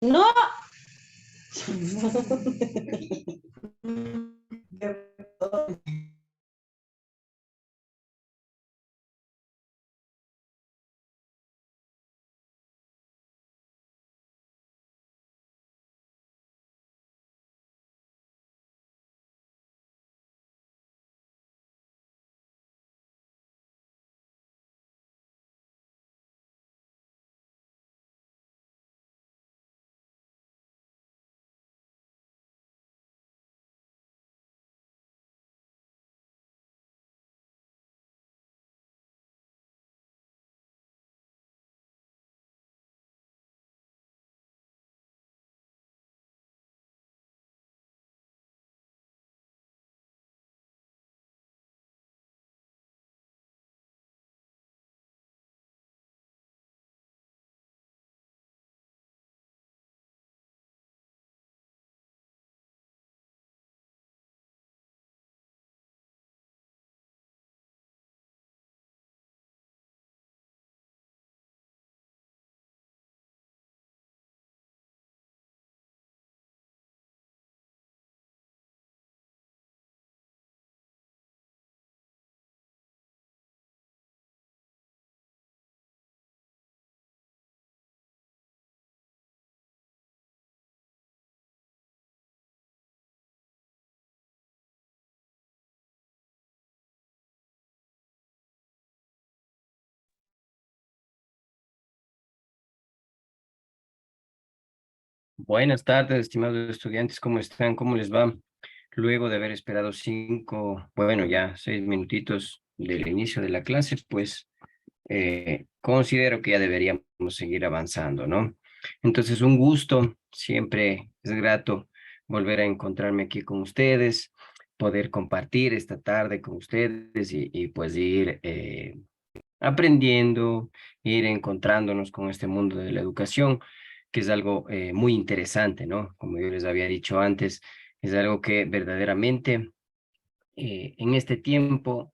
No. Buenas tardes, estimados estudiantes, ¿cómo están? ¿Cómo les va? Luego de haber esperado ya 6 minutitos del inicio de la clase, pues considero que ya deberíamos seguir avanzando, ¿no? Entonces, un gusto, siempre es grato volver a encontrarme aquí con ustedes, poder compartir esta tarde con ustedes y pues ir aprendiendo, ir encontrándonos con este mundo de la educación, que es algo muy interesante, ¿no? Como yo les había dicho antes, es algo que verdaderamente en este tiempo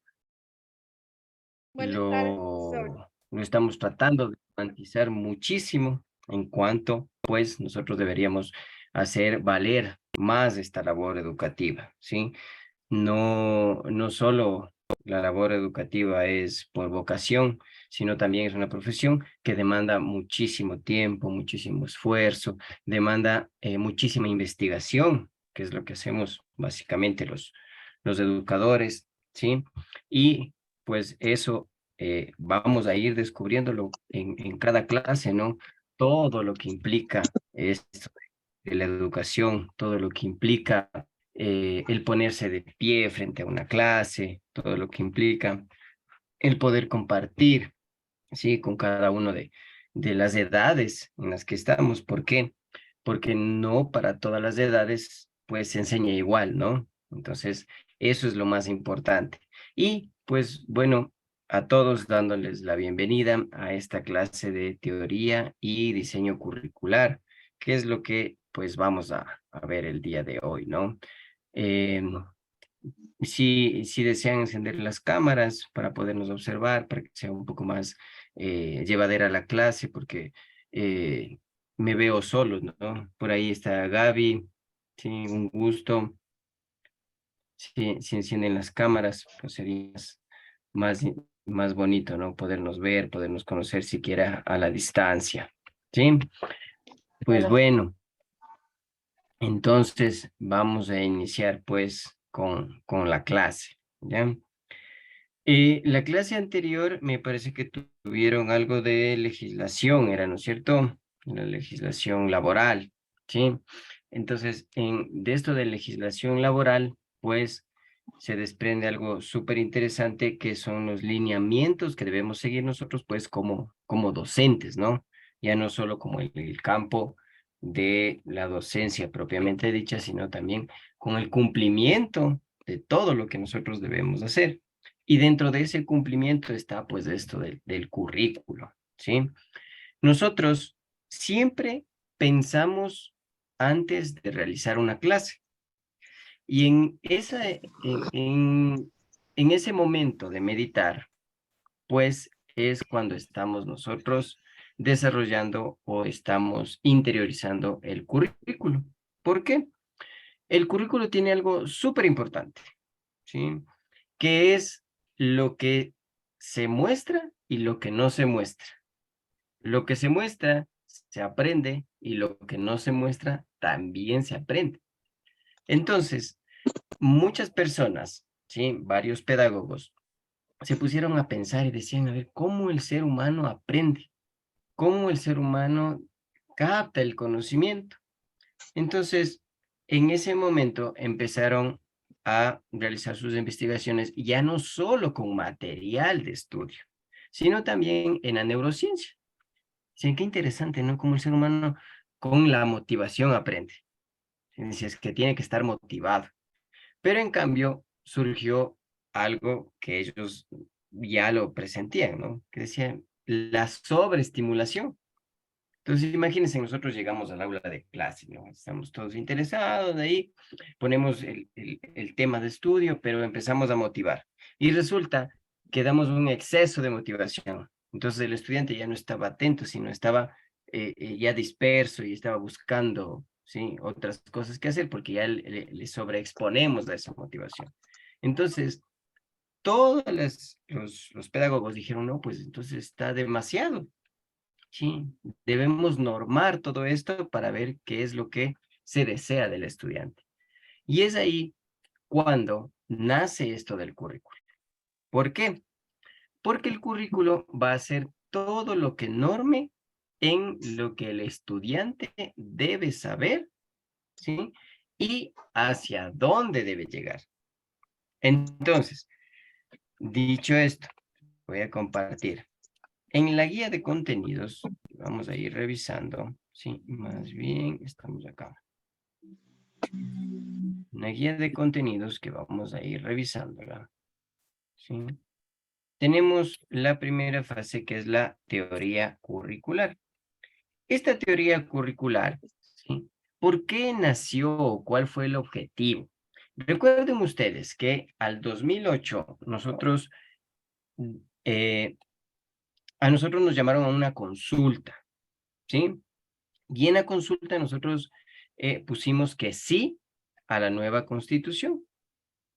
Buenas tardes, profesor. lo estamos tratando de romantizar muchísimo en cuanto, pues, nosotros deberíamos hacer valer más esta labor educativa, ¿sí? No solo la labor educativa es por vocación, sino también es una profesión que demanda muchísimo tiempo, muchísimo esfuerzo, demanda muchísima investigación, que es lo que hacemos básicamente los educadores, ¿sí? Y pues eso vamos a ir descubriéndolo en cada clase, ¿no? Todo lo que implica esto de la educación, todo lo que implica el ponerse de pie frente a una clase, todo lo que implica el poder compartir, ¿sí? Con cada uno de las edades en las que estamos. ¿Por qué? Porque no para todas las edades, pues se enseña igual, ¿no? Entonces, eso es lo más importante. Y, pues, bueno, a todos dándoles la bienvenida a esta clase de teoría y diseño curricular, que es lo que, pues, vamos a ver el día de hoy, ¿no? Em, si desean encender las cámaras para podernos observar, para que sea un poco más llevadera la clase, porque eh, me veo solo, ¿no? Por ahí está Gaby, sí, un gusto. Si encienden las cámaras, pues sería más, más bonito, ¿no? Podernos ver, podernos conocer siquiera a la distancia, ¿sí? Pues Bueno, bueno, entonces vamos a iniciar pues con la clase, ¿ya? La clase anterior me parece que tuvieron algo de legislación, ¿era, no es cierto? La legislación laboral, ¿sí? Entonces, de esto de legislación laboral, pues se desprende algo súper interesante que son los lineamientos que debemos seguir nosotros, pues como docentes, ¿no? Ya no solo como el campo de la docencia propiamente dicha, sino también con el cumplimiento de todo lo que nosotros debemos hacer. Y dentro de ese cumplimiento está pues esto del currículo, ¿sí? Nosotros siempre pensamos antes de realizar una clase y en ese momento de meditar, pues es cuando estamos nosotros desarrollando o estamos interiorizando el currículo. ¿Por qué? El currículo tiene algo súper importante, ¿sí? Que es lo que se muestra y lo que no se muestra. Lo que se muestra se aprende y lo que no se muestra también se aprende. Entonces, muchas personas, ¿sí? Varios pedagogos, se pusieron a pensar y decían, a ver, ¿cómo el ser humano aprende? ¿Cómo el ser humano capta el conocimiento? Entonces, en ese momento empezaron a realizar sus investigaciones ya no solo con material de estudio, sino también en la neurociencia. Sí, qué interesante, ¿no? Cómo el ser humano con la motivación aprende. Si es que tiene que estar motivado. Pero en cambio surgió algo que ellos ya lo presentían, ¿no? Que decían la sobreestimulación. Entonces, imagínense, nosotros llegamos al aula de clase, ¿no? Estamos todos interesados, de ahí ponemos el tema de estudio, pero empezamos a motivar. Y resulta que damos un exceso de motivación. Entonces, el estudiante ya no estaba atento, sino estaba ya disperso y estaba buscando, ¿sí? Otras cosas que hacer porque ya le sobreexponemos a esa motivación. Entonces, todos los pedagogos dijeron, no, pues entonces está demasiado. Sí, debemos normar todo esto para ver qué es lo que se desea del estudiante. Y es ahí cuando nace esto del currículo. ¿Por qué? Porque el currículo va a ser todo lo que norme en lo que el estudiante debe saber, ¿sí? Y hacia dónde debe llegar. Entonces, dicho esto, voy a compartir. En la guía de contenidos, vamos a ir revisando, sí, más bien estamos acá. Una guía de contenidos que vamos a ir revisándola, ¿sí? Tenemos la primera fase que es la teoría curricular. Esta teoría curricular, ¿sí? ¿Por qué nació o cuál fue el objetivo? Recuerden ustedes que al 2008 nosotros, eh, a nosotros nos llamaron a una consulta, ¿sí? Y en la consulta nosotros pusimos que sí a la nueva constitución.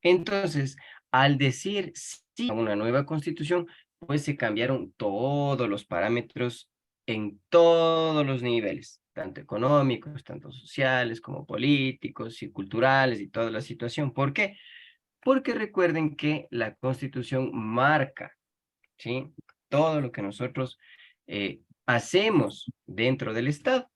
Entonces, al decir sí a una nueva constitución, pues se cambiaron todos los parámetros en todos los niveles, tanto económicos, tanto sociales como políticos y culturales y toda la situación. ¿Por qué? Porque recuerden que la constitución marca, ¿sí? Todo lo que nosotros hacemos dentro del Estado.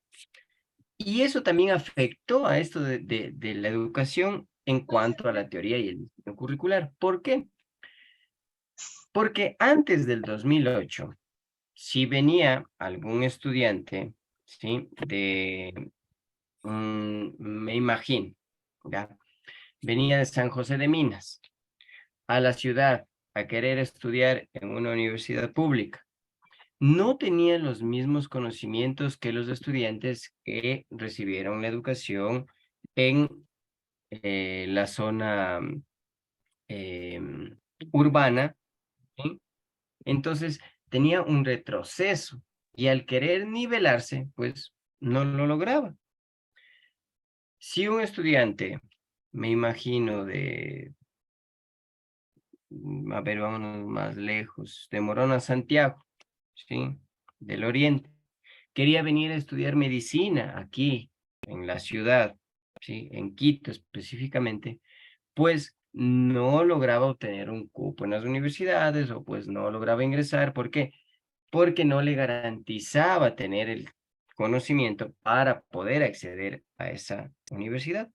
Y eso también afectó a esto de la educación en cuanto a la teoría y el diseño curricular. ¿Por qué? Porque antes del 2008, si venía algún estudiante, ¿sí? Me imagino, ¿ya? Venía de San José de Minas a la ciudad a querer estudiar en una universidad pública. No tenía los mismos conocimientos que los estudiantes que recibieron la educación en la zona em, urbana, ¿sí? Entonces tenía un retroceso y al querer nivelarse, pues no lo lograba. Si un estudiante, me imagino a ver, vámonos más lejos, de Morón a Santiago, ¿sí? Del Oriente, quería venir a estudiar medicina aquí, en la ciudad, ¿sí? En Quito específicamente, pues no lograba obtener un cupo en las universidades o pues no lograba ingresar. ¿Por qué? Porque no le garantizaba tener el conocimiento para poder acceder a esa universidad.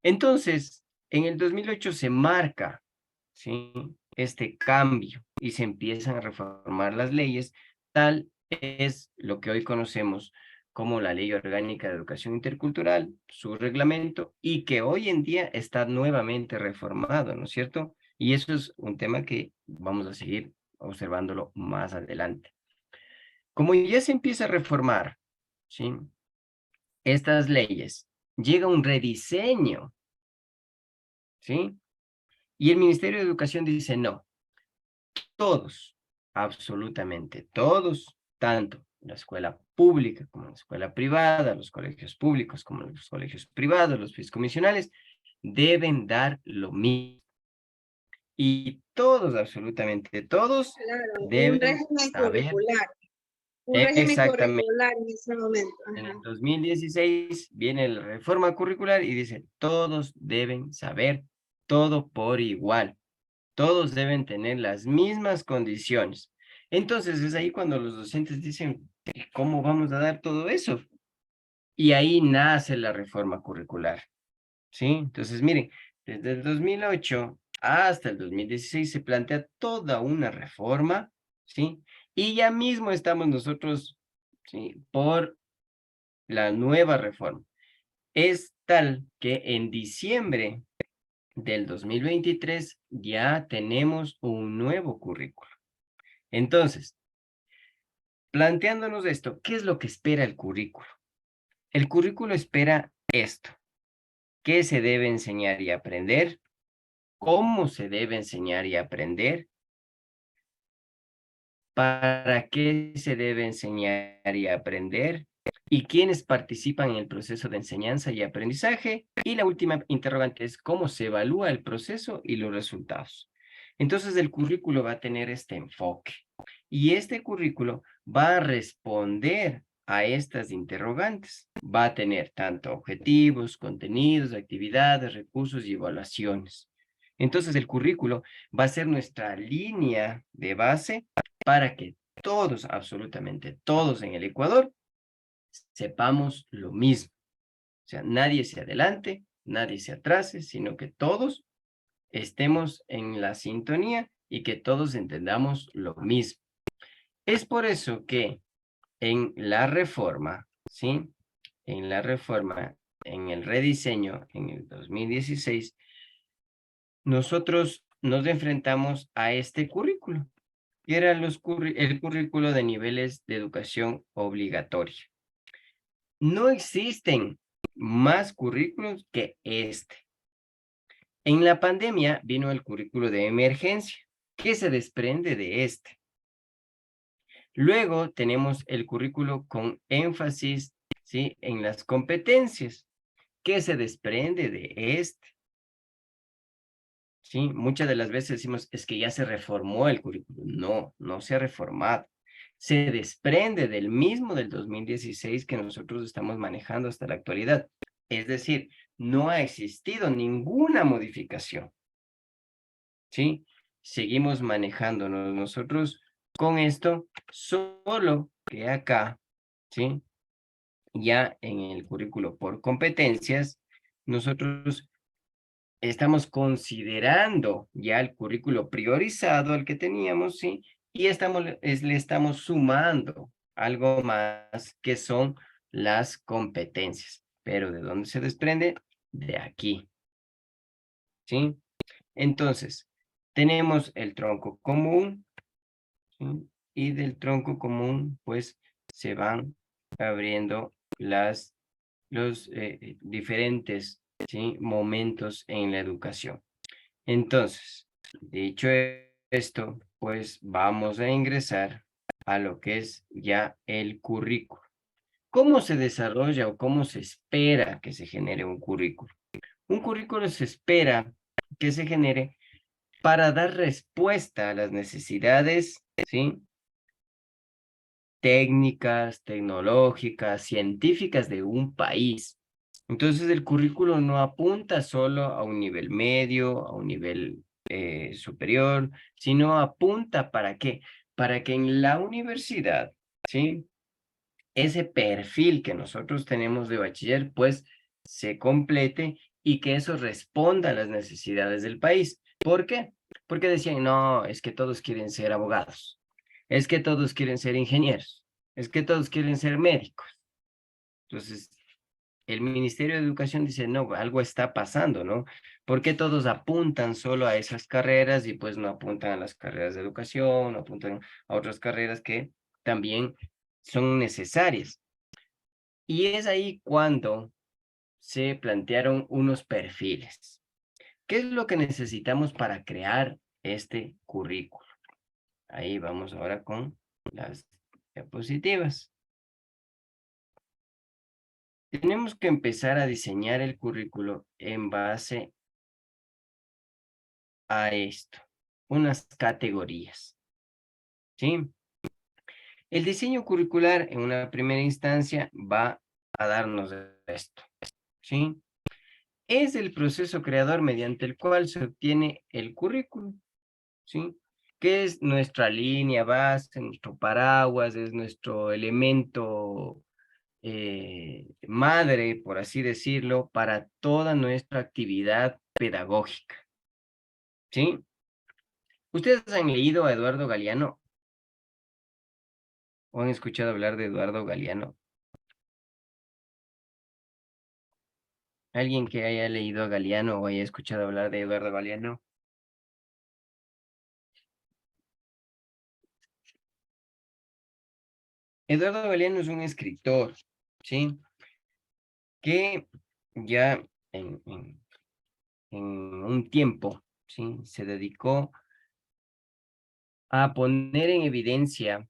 Entonces, en el 2008 se marca, ¿sí? Este cambio y se empiezan a reformar las leyes. Tal es lo que hoy conocemos como la Ley Orgánica de Educación Intercultural, su reglamento, y que hoy en día está nuevamente reformado, ¿no es cierto? Y eso es un tema que vamos a seguir observándolo más adelante. Como ya se empieza a reformar, ¿sí? Estas leyes, llega un rediseño, ¿sí? Y el Ministerio de Educación dice, no, todos, absolutamente todos, tanto la escuela pública como la escuela privada, los colegios públicos como los colegios privados, los fideicomisionales, deben dar lo mismo. Y todos, absolutamente todos, Claro, un deben régimen saber curricular. Un régimen exactamente. curricular en ese momento. En Ajá. el 2016 viene la reforma curricular y dice, todos deben saber todo por igual. Todos deben tener las mismas condiciones. Entonces es ahí cuando los docentes dicen, ¿cómo vamos a dar todo eso? Y ahí nace la reforma curricular, ¿sí? Entonces, miren, desde el 2008 hasta el 2016 se plantea toda una reforma, ¿sí? Y ya mismo estamos nosotros, ¿sí? Por la nueva reforma. Es tal que en diciembre del 2023 ya tenemos un nuevo currículo. Entonces, planteándonos esto, ¿qué es lo que espera el currículo? El currículo espera esto: qué se debe enseñar y aprender, cómo se debe enseñar y aprender, para qué se debe enseñar y aprender, y quiénes participan en el proceso de enseñanza y aprendizaje. Y la última interrogante es cómo se evalúa el proceso y los resultados. Entonces, el currículo va a tener este enfoque. Y este currículo va a responder a estas interrogantes. Va a tener tanto objetivos, contenidos, actividades, recursos y evaluaciones. Entonces, el currículo va a ser nuestra línea de base para que todos, absolutamente todos en el Ecuador, sepamos lo mismo. O sea, nadie se adelante, nadie se atrase, sino que todos estemos en la sintonía y que todos entendamos lo mismo. Es por eso que en la reforma, ¿sí? En la reforma, en el rediseño, en el 2016, nosotros nos enfrentamos a este currículo, que era el currículo de niveles de educación obligatoria. No existen más currículos que este. En la pandemia vino el currículo de emergencia, que se desprende de este. Luego tenemos el currículo con énfasis, ¿sí?, en las competencias, que se desprende de este. ¿Sí? Muchas de las veces decimos, es que ya se reformó el currículo. No, no se ha reformado. Se desprende del mismo del 2016 que nosotros estamos manejando hasta la actualidad. Es decir, no ha existido ninguna modificación. ¿Sí? Seguimos manejándonos nosotros con esto, solo que acá, ¿sí?, ya en el currículo por competencias, nosotros estamos considerando ya el currículo priorizado al que teníamos, ¿sí? Y le estamos sumando algo más que son las competencias. Pero ¿de dónde se desprende? De aquí, ¿sí? Entonces, tenemos el tronco común, ¿sí? Y del tronco común, pues, se van abriendo los diferentes, ¿sí?, momentos en la educación. Entonces, dicho esto, pues vamos a ingresar a lo que es ya el currículo. ¿Cómo se desarrolla o cómo se espera que se genere un currículo? Un currículo se espera que se genere para dar respuesta a las necesidades, ¿sí?, técnicas, tecnológicas, científicas de un país. Entonces, el currículo no apunta solo a un nivel medio, a un nivel superior, sino apunta ¿para qué? Para que en la universidad, ¿sí?, ese perfil que nosotros tenemos de bachiller, pues se complete y que eso responda a las necesidades del país. ¿Por qué? Porque decían, no, es que todos quieren ser abogados, es que todos quieren ser ingenieros, es que todos quieren ser médicos. Entonces, el Ministerio de Educación dice, no, algo está pasando, ¿no? ¿Por qué todos apuntan solo a esas carreras y pues no apuntan a las carreras de educación, no apuntan a otras carreras que también son necesarias? Y es ahí cuando se plantearon unos perfiles. ¿Qué es lo que necesitamos para crear este currículo? Ahí vamos ahora con las diapositivas. tenemos que empezar a diseñar el currículo en base a esto, unas categorías, ¿sí? El diseño curricular en una primera instancia va a darnos esto, ¿sí? Es el proceso creador mediante el cual se obtiene el currículum, ¿sí? Que es nuestra línea base, nuestro paraguas, es nuestro elemento madre, por así decirlo, para toda nuestra actividad pedagógica, ¿sí? ¿Ustedes han leído a Eduardo Galeano o han escuchado hablar de Eduardo Galeano? ¿Alguien que haya leído a Galeano o haya escuchado hablar de Eduardo Galeano? Eduardo Galeano es un escritor, ¿sí? Que ya en un tiempo, ¿sí? Se dedicó a poner en evidencia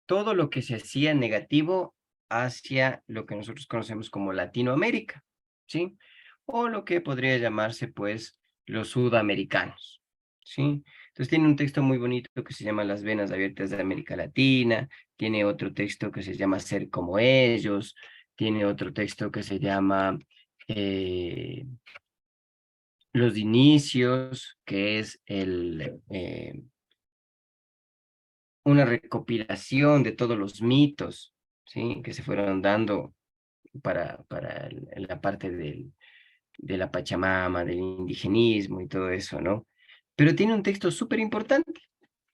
todo lo que se hacía negativo hacia lo que nosotros conocemos como Latinoamérica, ¿sí? O lo que podría llamarse, pues, los sudamericanos, ¿sí? Entonces tiene un texto muy bonito que se llama Las venas abiertas de América Latina, tiene otro texto que se llama Ser como ellos, tiene otro texto que se llama Los inicios, que es una recopilación de todos los mitos, ¿sí? Que se fueron dando para la parte de la Pachamama, del indigenismo y todo eso, ¿no? Pero tiene un texto súper importante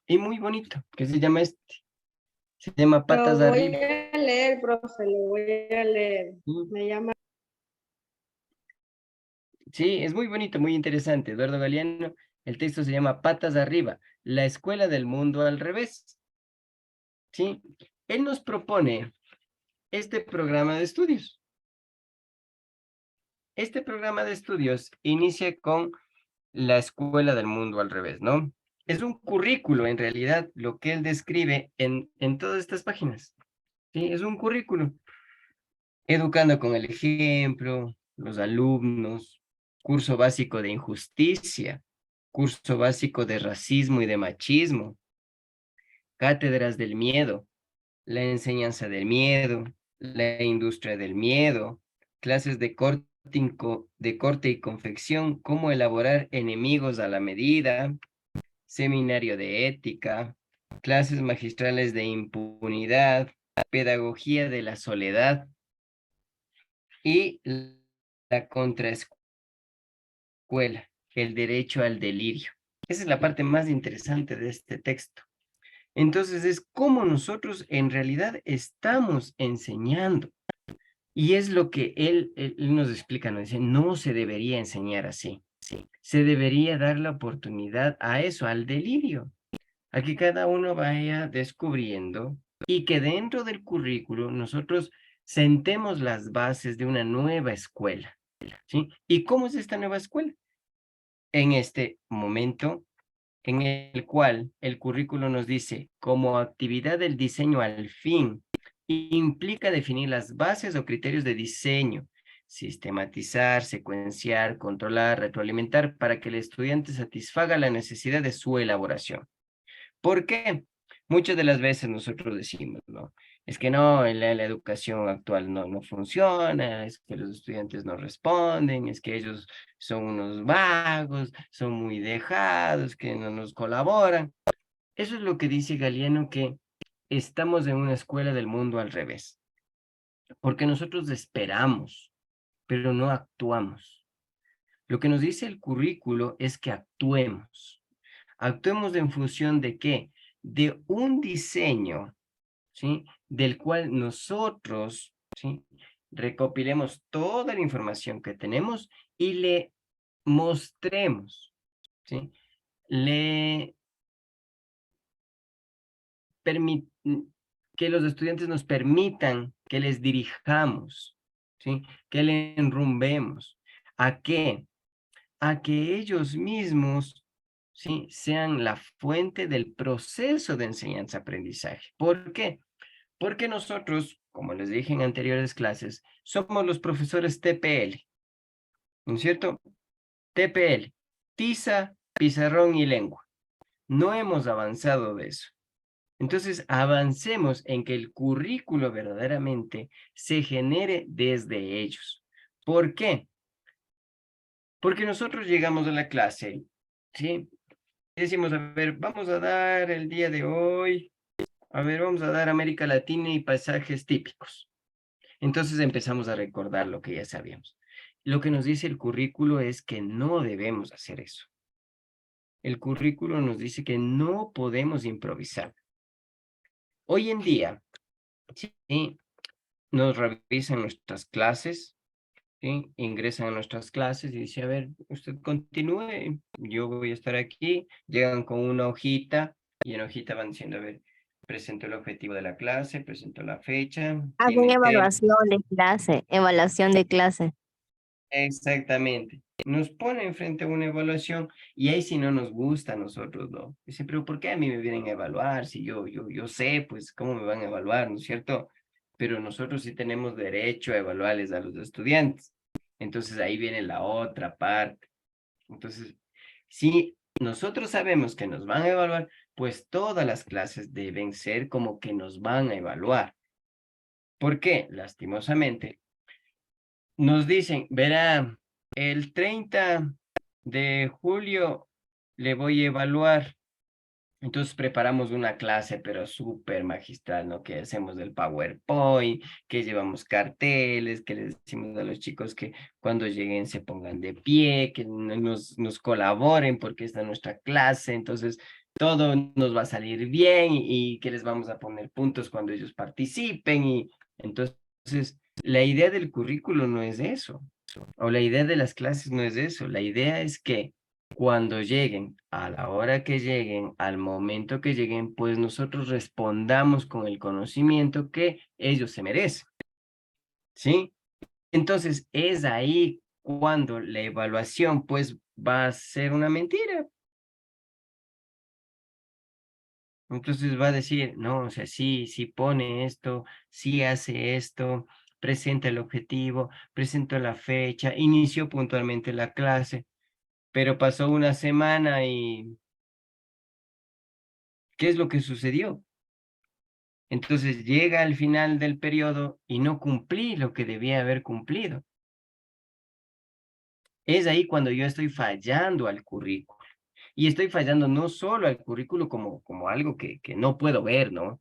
y muy bonito, que se llama Patas Lo voy Arriba. a leer, profe, lo voy a leer. ¿Sí? Me llama. Sí, es muy bonito, muy interesante. Eduardo Galeano, el texto se llama Patas Arriba, la escuela del mundo al revés, ¿sí? Él nos propone este programa de estudios. Este programa de estudios inicia con la escuela del mundo al revés, ¿no? Es un currículo, en realidad, lo que él describe en todas estas páginas, ¿sí? Es un currículo, educando con el ejemplo, los alumnos, curso básico de injusticia, curso básico de racismo y de machismo, cátedras del miedo, la enseñanza del miedo, la industria del miedo, clases de corte y confección, cómo elaborar enemigos a la medida, seminario de ética, clases magistrales de impunidad, pedagogía de la soledad y la contraescuela, el derecho al delirio. Esa es la parte más interesante de este texto. Entonces es cómo nosotros en realidad estamos enseñando. Y es lo que él nos explica, nos dice, no se debería enseñar así. Sí. Se debería dar la oportunidad a eso, al delirio, a que cada uno vaya descubriendo y que dentro del currículo nosotros sentemos las bases de una nueva escuela, ¿sí? ¿Y cómo es esta nueva escuela? En este momento en el cual el currículo nos dice, como actividad del diseño al fin, implica definir las bases o criterios de diseño, sistematizar, secuenciar, controlar, retroalimentar para que el estudiante satisfaga la necesidad de su elaboración. ¿Por qué? Muchas de las veces nosotros decimos, ¿no? Es que no, la educación actual no funciona, es que los estudiantes no responden, es que ellos son unos vagos, son muy dejados, que no nos colaboran. Eso es lo que dice Galeano, que estamos en una escuela del mundo al revés, porque nosotros esperamos, pero no actuamos. Lo que nos dice el currículo es que actuemos. Actuemos en función de qué? De un diseño, ¿sí? Del cual nosotros, ¿sí? Recopilemos toda la información que tenemos y le mostremos, ¿sí? Le que los estudiantes nos permitan que les dirijamos, ¿sí? Que le enrumbemos. ¿A qué? A que ellos mismos, ¿sí? Sean la fuente del proceso de enseñanza-aprendizaje. ¿Por qué? Porque nosotros, como les dije en anteriores clases, somos los profesores TPL, ¿no es cierto? TPL, tiza, pizarrón y lengua. No hemos avanzado de eso. Entonces, avancemos en que el currículo verdaderamente se genere desde ellos. ¿Por qué? Porque nosotros llegamos a la clase, ¿sí? Y decimos, a ver, vamos a dar el día de hoy, a ver, vamos a dar América Latina y paisajes típicos. Entonces empezamos a recordar lo que ya sabíamos. Lo que nos dice el currículo es que no debemos hacer eso. El currículo nos dice que no podemos improvisar. Hoy en día, ¿sí? Nos revisan nuestras clases, ¿sí? Ingresan a nuestras clases y dice, a ver, usted continúe, yo voy a estar aquí. Llegan con una hojita y en la hojita van diciendo, a ver, presento el objetivo de la clase, presento la fecha, Hacen tiene tema. evaluación de clase. Exactamente. Nos pone enfrente a una evaluación y ahí si no nos gusta a nosotros, ¿no? Dice, pero ¿por qué a mí me vienen a evaluar? Si yo sé, pues, ¿cómo me van a evaluar? ¿No es cierto? Pero nosotros sí tenemos derecho a evaluarles a los estudiantes. Entonces ahí viene la otra parte. Entonces, si nosotros sabemos que nos van a evaluar, pues todas las clases deben ser como que nos van a evaluar. ¿Por qué? Lastimosamente, nos dicen, verá, el 30 de julio le voy a evaluar. Entonces preparamos una clase, pero súper magistral, ¿no? Que hacemos del PowerPoint, que llevamos carteles, que les decimos a los chicos que cuando lleguen se pongan de pie, que nos colaboren porque esta es nuestra clase. Entonces todo nos va a salir bien y que les vamos a poner puntos cuando ellos participen. Y entonces la idea del currículo no es eso, o la idea de las clases no es eso. La idea es que cuando lleguen, a la hora que lleguen, al momento que lleguen, pues nosotros respondamos con el conocimiento que ellos se merecen, ¿sí? Entonces, es ahí cuando la evaluación, pues, va a ser una mentira. Entonces va a decir, no, o sea, sí pone esto, sí hace esto, presenta el objetivo, presentó la fecha, inició puntualmente la clase, pero pasó una semana y ¿qué es lo que sucedió? Entonces llega al final del periodo y no cumplí lo que debía haber cumplido. Es ahí cuando yo estoy fallando al currículo. Y estoy fallando no solo al currículo como algo que no puedo ver, ¿no?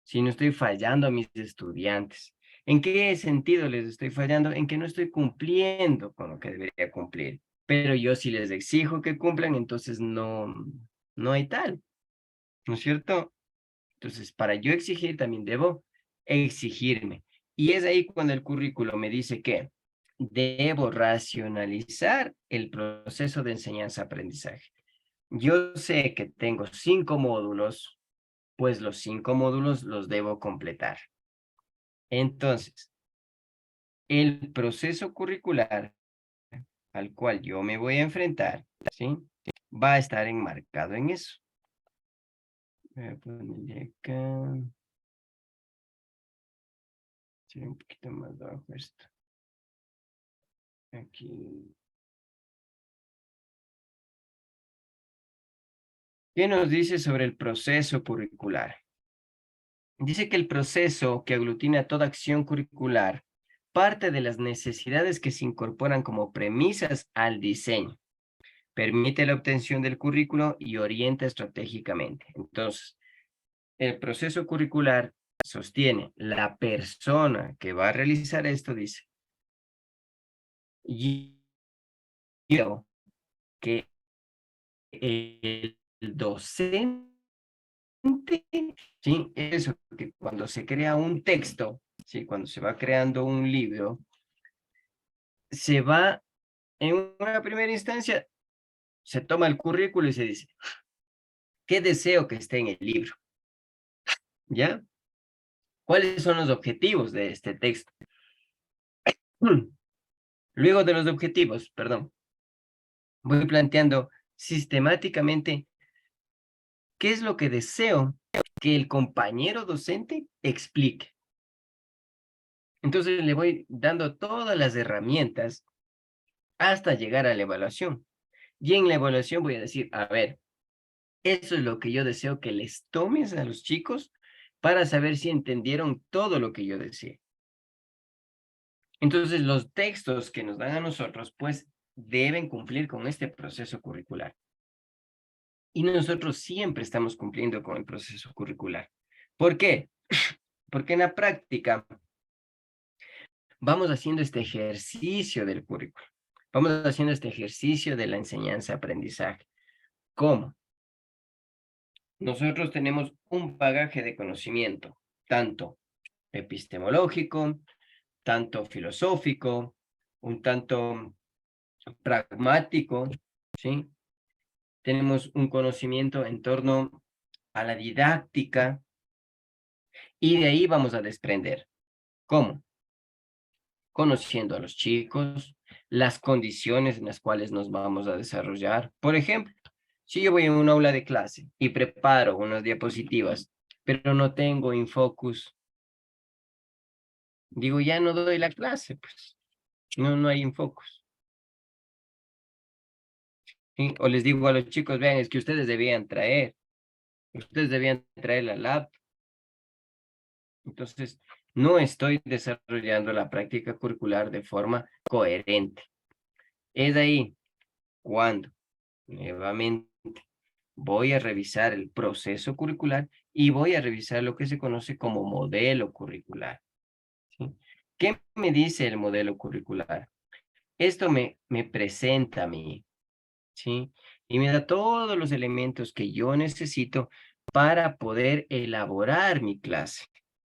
Sino estoy fallando a mis estudiantes. ¿En qué sentido les estoy fallando? En que no estoy cumpliendo con lo que debería cumplir. Pero yo si les exijo que cumplan, entonces no hay tal, ¿no es cierto? Entonces, para yo exigir, también debo exigirme. Y es ahí cuando el currículo me dice que debo racionalizar el proceso de enseñanza-aprendizaje. Yo sé que tengo 5 módulos, pues los 5 módulos los debo completar. Entonces, el proceso curricular al cual yo me voy a enfrentar, ¿sí? Va a estar enmarcado en eso. Voy a ponerle acá. Sí, un poquito más bajo esto. Aquí. ¿Qué nos dice sobre el proceso curricular? Dice que el proceso que aglutina toda acción curricular parte de las necesidades que se incorporan como premisas al diseño. Permite la obtención del currículo y orienta estratégicamente. Entonces, el proceso curricular sostiene la persona que va a realizar esto, dice, yo que el docente, sí, eso, que cuando se crea un texto, sí, cuando se va creando un libro, se va, en una primera instancia, se toma el currículo y se dice, ¿qué deseo que esté en el libro? ¿Ya? ¿Cuáles son los objetivos de este texto? Luego de los objetivos, perdón, voy planteando sistemáticamente qué es lo que deseo que el compañero docente explique. Entonces le voy dando todas las herramientas hasta llegar a la evaluación. Y en la evaluación voy a decir, a ver, eso es lo que yo deseo que les tomes a los chicos para saber si entendieron todo lo que yo decía. Entonces, los textos que nos dan a nosotros, pues, deben cumplir con este proceso curricular. Y nosotros siempre estamos cumpliendo con el proceso curricular. ¿Por qué? Porque en la práctica vamos haciendo este ejercicio del currículo. Vamos haciendo este ejercicio de la enseñanza-aprendizaje. ¿Cómo? Nosotros tenemos un bagaje de conocimiento, tanto epistemológico, tanto filosófico, un tanto pragmático, ¿sí? Tenemos un conocimiento en torno a la didáctica y de ahí vamos a desprender. ¿Cómo? Conociendo a los chicos, las condiciones en las cuales nos vamos a desarrollar. Por ejemplo, si yo voy a un aula de clase y preparo unas diapositivas, pero no tengo Infocus, digo, ya no doy la clase, pues. No hay Infocus. ¿Sí? O les digo a los chicos, vean, es que ustedes debían traer la lab. Entonces, no estoy desarrollando la práctica curricular de forma coherente. Es ahí cuando, nuevamente, voy a revisar el proceso curricular y voy a revisar lo que se conoce como modelo curricular. ¿Sí? ¿Qué me dice el modelo curricular? Esto me presenta a mí, ¿sí? Y me da todos los elementos que yo necesito para poder elaborar mi clase,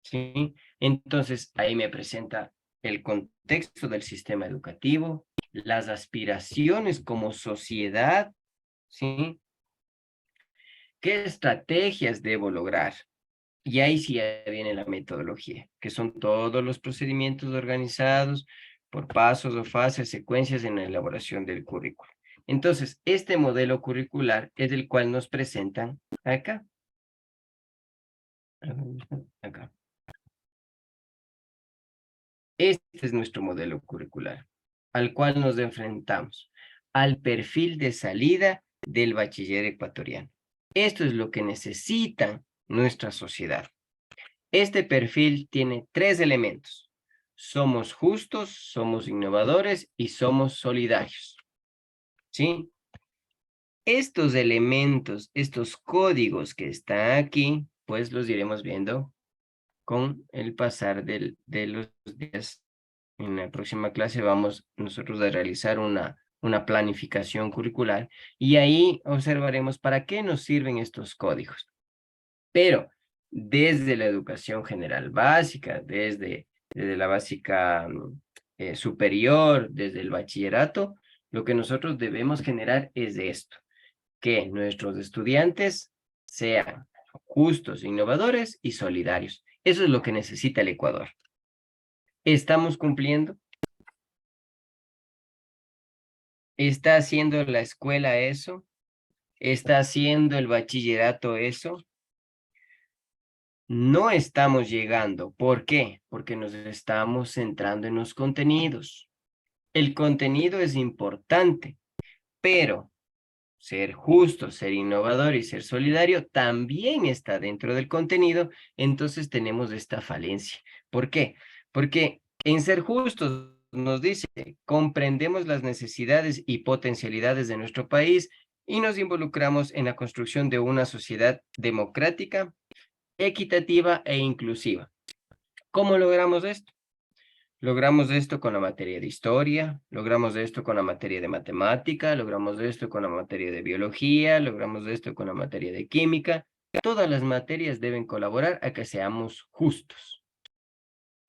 ¿sí? Entonces, ahí me presenta el contexto del sistema educativo, las aspiraciones como sociedad, ¿sí? ¿Qué estrategias debo lograr? Y ahí sí ya viene la metodología, que son todos los procedimientos organizados por pasos o fases, secuencias en la elaboración del currículo. Entonces, este modelo curricular es el cual nos presentan acá. Acá. Este es nuestro modelo curricular, al cual nos enfrentamos, al perfil de salida del bachiller ecuatoriano. Esto es lo que necesita nuestra sociedad. Este perfil tiene 3 elementos. Somos justos, somos innovadores y somos solidarios. ¿Sí? Estos elementos, estos códigos que están aquí, pues los iremos viendo con el pasar de los días. En la próxima clase vamos nosotros a realizar una planificación curricular y ahí observaremos para qué nos sirven estos códigos. Pero desde la educación general básica, desde la básica superior, desde el bachillerato, lo que nosotros debemos generar es esto, que nuestros estudiantes sean justos, innovadores y solidarios. Eso es lo que necesita el Ecuador. ¿Estamos cumpliendo? ¿Está haciendo la escuela eso? ¿Está haciendo el bachillerato eso? No estamos llegando. ¿Por qué? Porque nos estamos centrando en los contenidos. El contenido es importante, pero ser justo, ser innovador y ser solidario también está dentro del contenido, entonces tenemos esta falencia. ¿Por qué? Porque en ser justos nos dice, comprendemos las necesidades y potencialidades de nuestro país y nos involucramos en la construcción de una sociedad democrática, equitativa e inclusiva. ¿Cómo logramos esto? Logramos esto con la materia de historia, logramos esto con la materia de matemática, logramos esto con la materia de biología, logramos esto con la materia de química. Todas las materias deben colaborar a que seamos justos.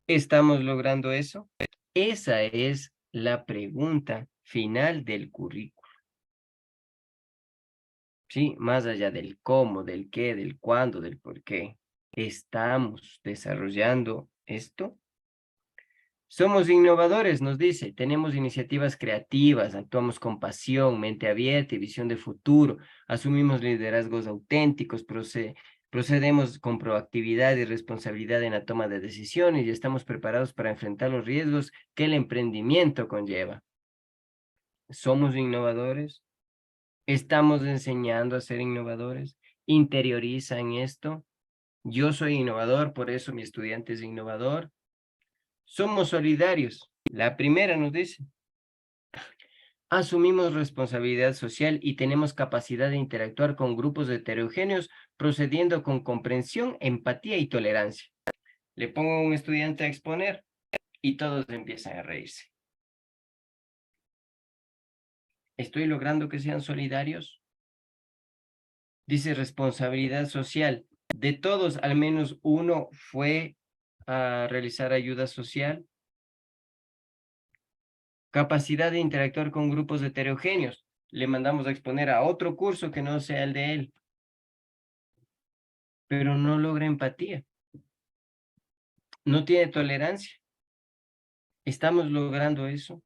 ¿Estamos logrando eso? Esa es la pregunta final del currículo. ¿Sí? Más allá del cómo, del qué, del cuándo, del por qué. ¿Estamos desarrollando esto? Somos innovadores, nos dice, tenemos iniciativas creativas, actuamos con pasión, mente abierta y visión de futuro, asumimos liderazgos auténticos, Procedemos con proactividad y responsabilidad en la toma de decisiones y estamos preparados para enfrentar los riesgos que el emprendimiento conlleva. ¿Somos innovadores? ¿Estamos enseñando a ser innovadores? ¿Interiorizan esto? Yo soy innovador, por eso mi estudiante es innovador. Somos solidarios. La primera nos dice, asumimos responsabilidad social y tenemos capacidad de interactuar con grupos heterogéneos, procediendo con comprensión, empatía y tolerancia. Le pongo a un estudiante a exponer y todos empiezan a reírse. ¿Estoy logrando que sean solidarios? Dice responsabilidad social. De todos, al menos uno fue a realizar ayuda social. Capacidad de interactuar con grupos heterogéneos. Le mandamos a exponer a otro curso que no sea el de él, pero no logra empatía. No tiene tolerancia. ¿Estamos logrando eso?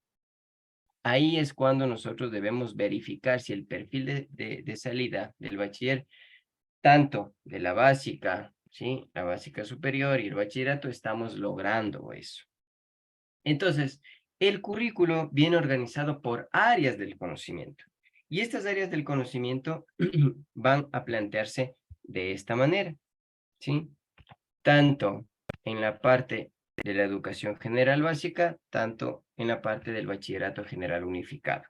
Ahí es cuando nosotros debemos verificar si el perfil de salida del bachiller, tanto de la básica, ¿sí? La básica superior y el bachillerato, estamos logrando eso. Entonces, el currículo viene organizado por áreas del conocimiento. Y estas áreas del conocimiento van a plantearse de esta manera, ¿sí? Tanto en la parte de la educación general básica, tanto en la parte del bachillerato general unificado.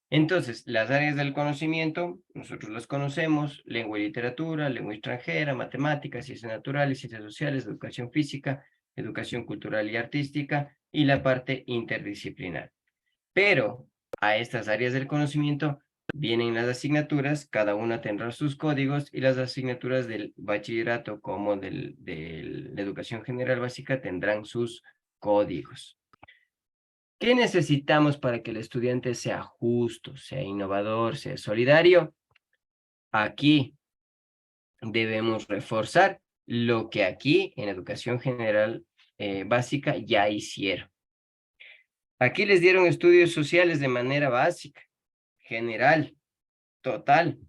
Entonces, las áreas del conocimiento, nosotros las conocemos: lengua y literatura, lengua extranjera, matemáticas, ciencias naturales, ciencias sociales, educación física, educación cultural y artística, y la parte interdisciplinar. Pero a estas áreas del conocimiento vienen las asignaturas, cada una tendrá sus códigos, y las asignaturas del bachillerato como de la educación general básica tendrán sus códigos. ¿Qué necesitamos para que el estudiante sea justo, sea innovador, sea solidario? Aquí debemos reforzar lo que aquí en educación general básica ya hicieron. Aquí les dieron estudios sociales de manera básica, general, total,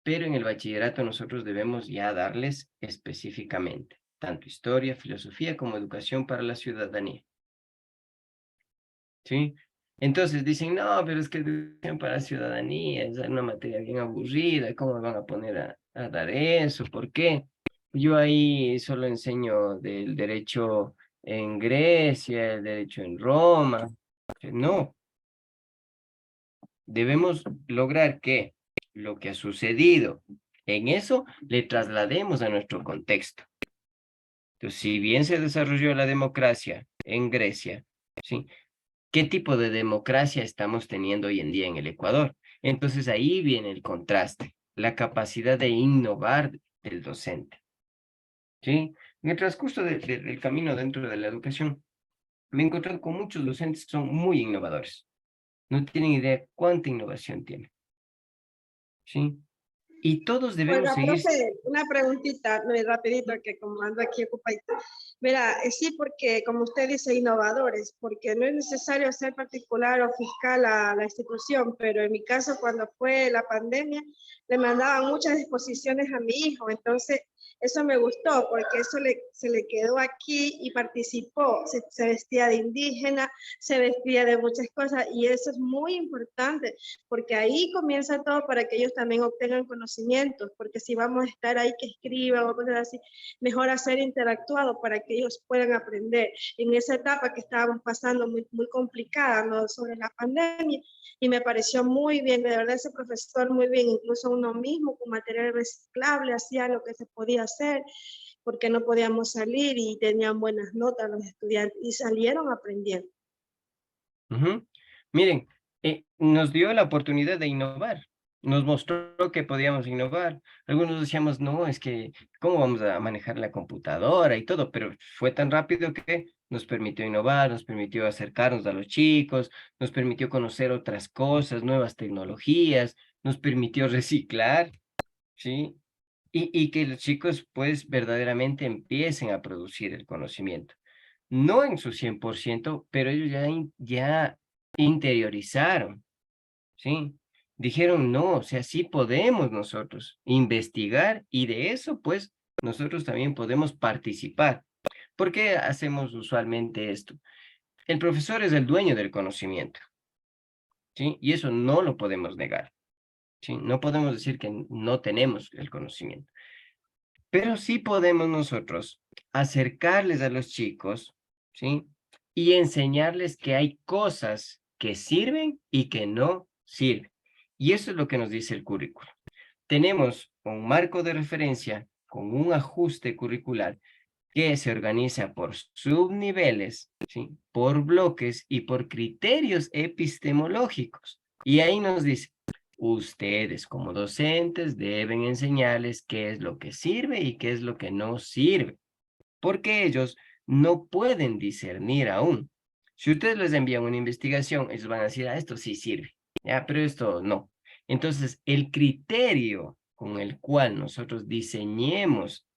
pero en el bachillerato nosotros debemos ya darles específicamente tanto historia, filosofía como educación para la ciudadanía. ¿Sí? Entonces dicen, no, pero es que educación para la ciudadanía es una materia bien aburrida, ¿cómo me van a poner a dar eso? ¿Por qué? Yo ahí solo enseño del derecho en Grecia, el derecho en Roma. No, debemos lograr que lo que ha sucedido en eso le traslademos a nuestro contexto. Entonces, si bien se desarrolló la democracia en Grecia, ¿sí? ¿Qué tipo de democracia estamos teniendo hoy en día en el Ecuador? Entonces ahí viene el contraste, la capacidad de innovar del docente, ¿sí? En el transcurso del camino dentro de la educación, me he encontrado con muchos docentes que son muy innovadores. No tienen idea cuánta innovación tienen, ¿sí? Y todos debemos Oiga, seguir. profe, una preguntita muy rapidito, que como ando aquí ocupadito. Mira, sí, porque como usted dice, innovadores, porque no es necesario ser particular o fiscal a la institución, pero en mi caso, cuando fue la pandemia, le mandaban muchas exposiciones a mi hijo, entonces eso me gustó, porque eso se le quedó aquí y participó, se vestía de indígena, se vestía de muchas cosas, y eso es muy importante, porque ahí comienza todo para que ellos también obtengan conocimientos, porque si vamos a estar ahí que escriban o cosas así, mejor hacer interactuado para que ellos puedan aprender. En esa etapa que estábamos pasando muy, muy complicada, ¿no? Sobre la pandemia, y me pareció muy bien, de verdad ese profesor muy bien, incluso uno mismo con material reciclable hacía lo que se podía hacer, porque no podíamos salir y tenían buenas notas los estudiantes y salieron aprendiendo. Miren, nos dio la oportunidad de innovar, nos mostró que podíamos innovar. Algunos decíamos, no, es que, ¿cómo vamos a manejar la computadora y todo? Pero fue tan rápido que nos permitió innovar, nos permitió acercarnos a los chicos, nos permitió conocer otras cosas, nuevas tecnologías, nos permitió reciclar, ¿sí? Y que los chicos, pues, verdaderamente empiecen a producir el conocimiento. No en su 100%, pero ellos ya interiorizaron, ¿sí? dijeron, no, o sea, sí podemos nosotros investigar y de eso, pues, nosotros también podemos participar. ¿Por qué hacemos usualmente esto? El profesor es el dueño del conocimiento, ¿sí? Y eso no lo podemos negar, ¿sí? No podemos decir que no tenemos el conocimiento. Pero sí podemos nosotros acercarles a los chicos, ¿sí? Y enseñarles que hay cosas que sirven y que no sirven. Y eso es lo que nos dice el currículo. Tenemos un marco de referencia con un ajuste curricular que se organiza por subniveles, ¿sí? Por bloques y por criterios epistemológicos. Y ahí nos dice, ustedes como docentes deben enseñarles qué es lo que sirve y qué es lo que no sirve, porque ellos no pueden discernir aún. Si ustedes les envían una investigación, ellos van a decir, esto sí sirve, ya, pero esto no. Entonces, el criterio con el cual nosotros diseñemos,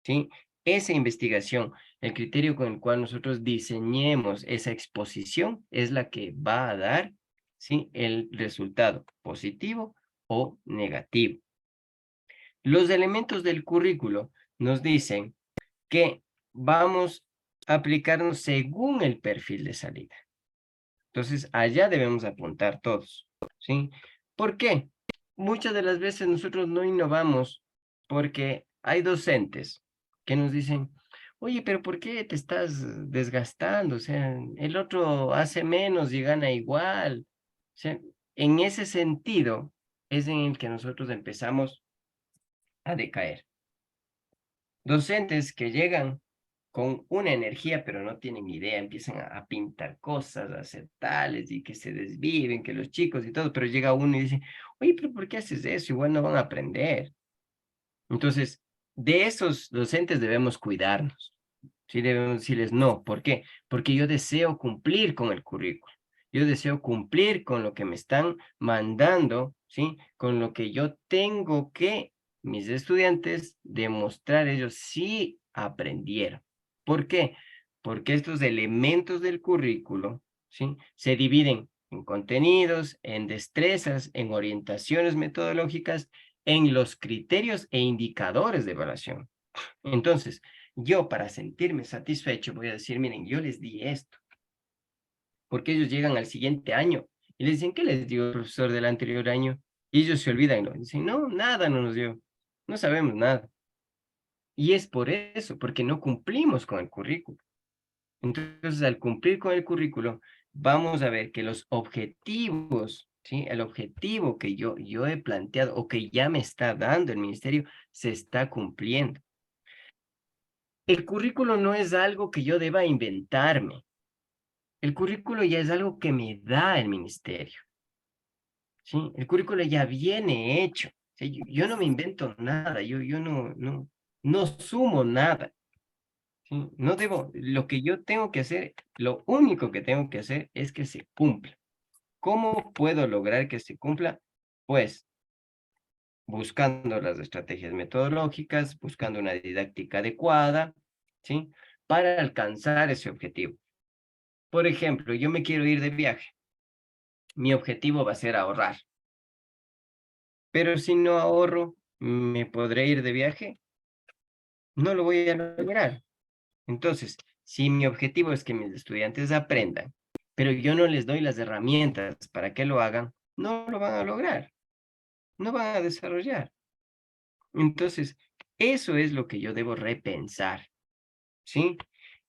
¿sí? Esa investigación, el criterio con el cual nosotros diseñemos esa exposición es la que va a dar, ¿sí? El resultado positivo o negativo. Los elementos del currículo nos dicen que vamos a aplicarnos según el perfil de salida. Entonces, allá debemos apuntar todos, ¿sí? ¿Por qué? Muchas de las veces nosotros no innovamos porque hay docentes que nos dicen, oye, pero ¿por qué te estás desgastando? O sea, el otro hace menos y gana igual. O sea, en ese sentido es en el que nosotros empezamos a decaer. Docentes que llegan con una energía, pero no tienen idea, empiezan a pintar cosas, a hacer tales y que se desviven, que los chicos y todo, pero llega uno y dice, oye, pero ¿por qué haces eso? Igual no van a aprender. Entonces, de esos docentes debemos cuidarnos. Sí, debemos decirles no. ¿Por qué? Porque yo deseo cumplir con el currículo. Yo deseo cumplir con lo que me están mandando, ¿sí? Con lo que yo tengo que, mis estudiantes, demostrar ellos sí aprendieron. ¿Por qué? Porque estos elementos del currículo, ¿sí? Se dividen en contenidos, en destrezas, en orientaciones metodológicas, en los criterios e indicadores de evaluación. Entonces, yo para sentirme satisfecho voy a decir, miren, yo les di esto, porque ellos llegan al siguiente año y les dicen, ¿qué les dio el profesor del anterior año? Y ellos se olvidan, ¿no? Dicen, no, nada no nos dio, no sabemos nada. Y es por eso, porque no cumplimos con el currículo. Entonces, al cumplir con el currículo, vamos a ver que los objetivos, ¿sí? El objetivo que yo he planteado o que ya me está dando el ministerio, se está cumpliendo. El currículo no es algo que yo deba inventarme. El currículo ya es algo que me da el ministerio, ¿sí? El currículo ya viene hecho. O sea, yo no me invento nada, yo no sumo nada, ¿sí? No debo, lo que yo tengo que hacer, lo único que tengo que hacer es que se cumpla. ¿Cómo puedo lograr que se cumpla? Pues buscando las estrategias metodológicas, buscando una didáctica adecuada, ¿sí? Para alcanzar ese objetivo. Por ejemplo, yo me quiero ir de viaje. Mi objetivo va a ser ahorrar. Pero si no ahorro, ¿me podré ir de viaje? No lo voy a lograr. Entonces, si mi objetivo es que mis estudiantes aprendan, pero yo no les doy las herramientas para que lo hagan, no lo van a lograr, no van a desarrollar. Entonces, eso es lo que yo debo repensar, ¿sí?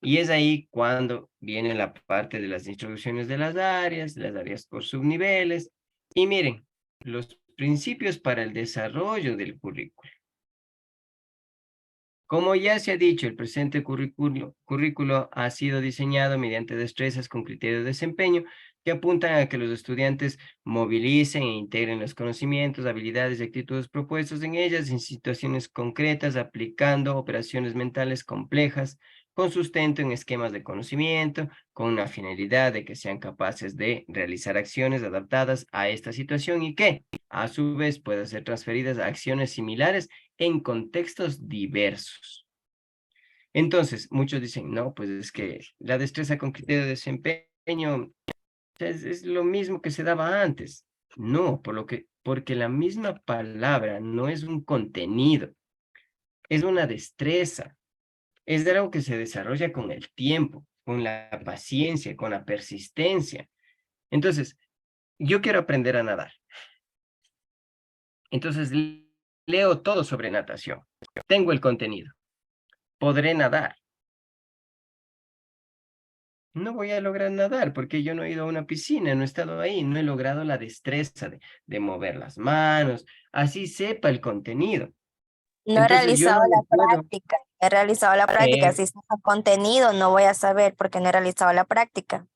Y es ahí cuando viene la parte de las introducciones de las áreas por subniveles. Y miren, los principios para el desarrollo del currículo. Como ya se ha dicho, el presente currículo ha sido diseñado mediante destrezas con criterio de desempeño que apuntan a que los estudiantes movilicen e integren los conocimientos, habilidades y actitudes propuestos en ellas en situaciones concretas, aplicando operaciones mentales complejas con sustento en esquemas de conocimiento, con una finalidad de que sean capaces de realizar acciones adaptadas a esta situación y que, a su vez, puedan ser transferidas a acciones similares en contextos diversos. Entonces, muchos dicen, no, pues es que la destreza con criterio de desempeño es lo mismo que se daba antes. No, porque la misma palabra no es un contenido, es una destreza, es algo que se desarrolla con el tiempo, con la paciencia, con la persistencia. Entonces, yo quiero aprender a nadar. Entonces, leo todo sobre natación. Tengo el contenido. ¿Podré nadar? No voy a lograr nadar porque yo no he ido a una piscina, no he estado ahí, no he logrado la destreza de mover las manos, así sepa el contenido. No he Entonces, yo realizado no le la puedo... práctica. He realizado la práctica. Si es contenido, no voy a saber porque no he realizado la práctica.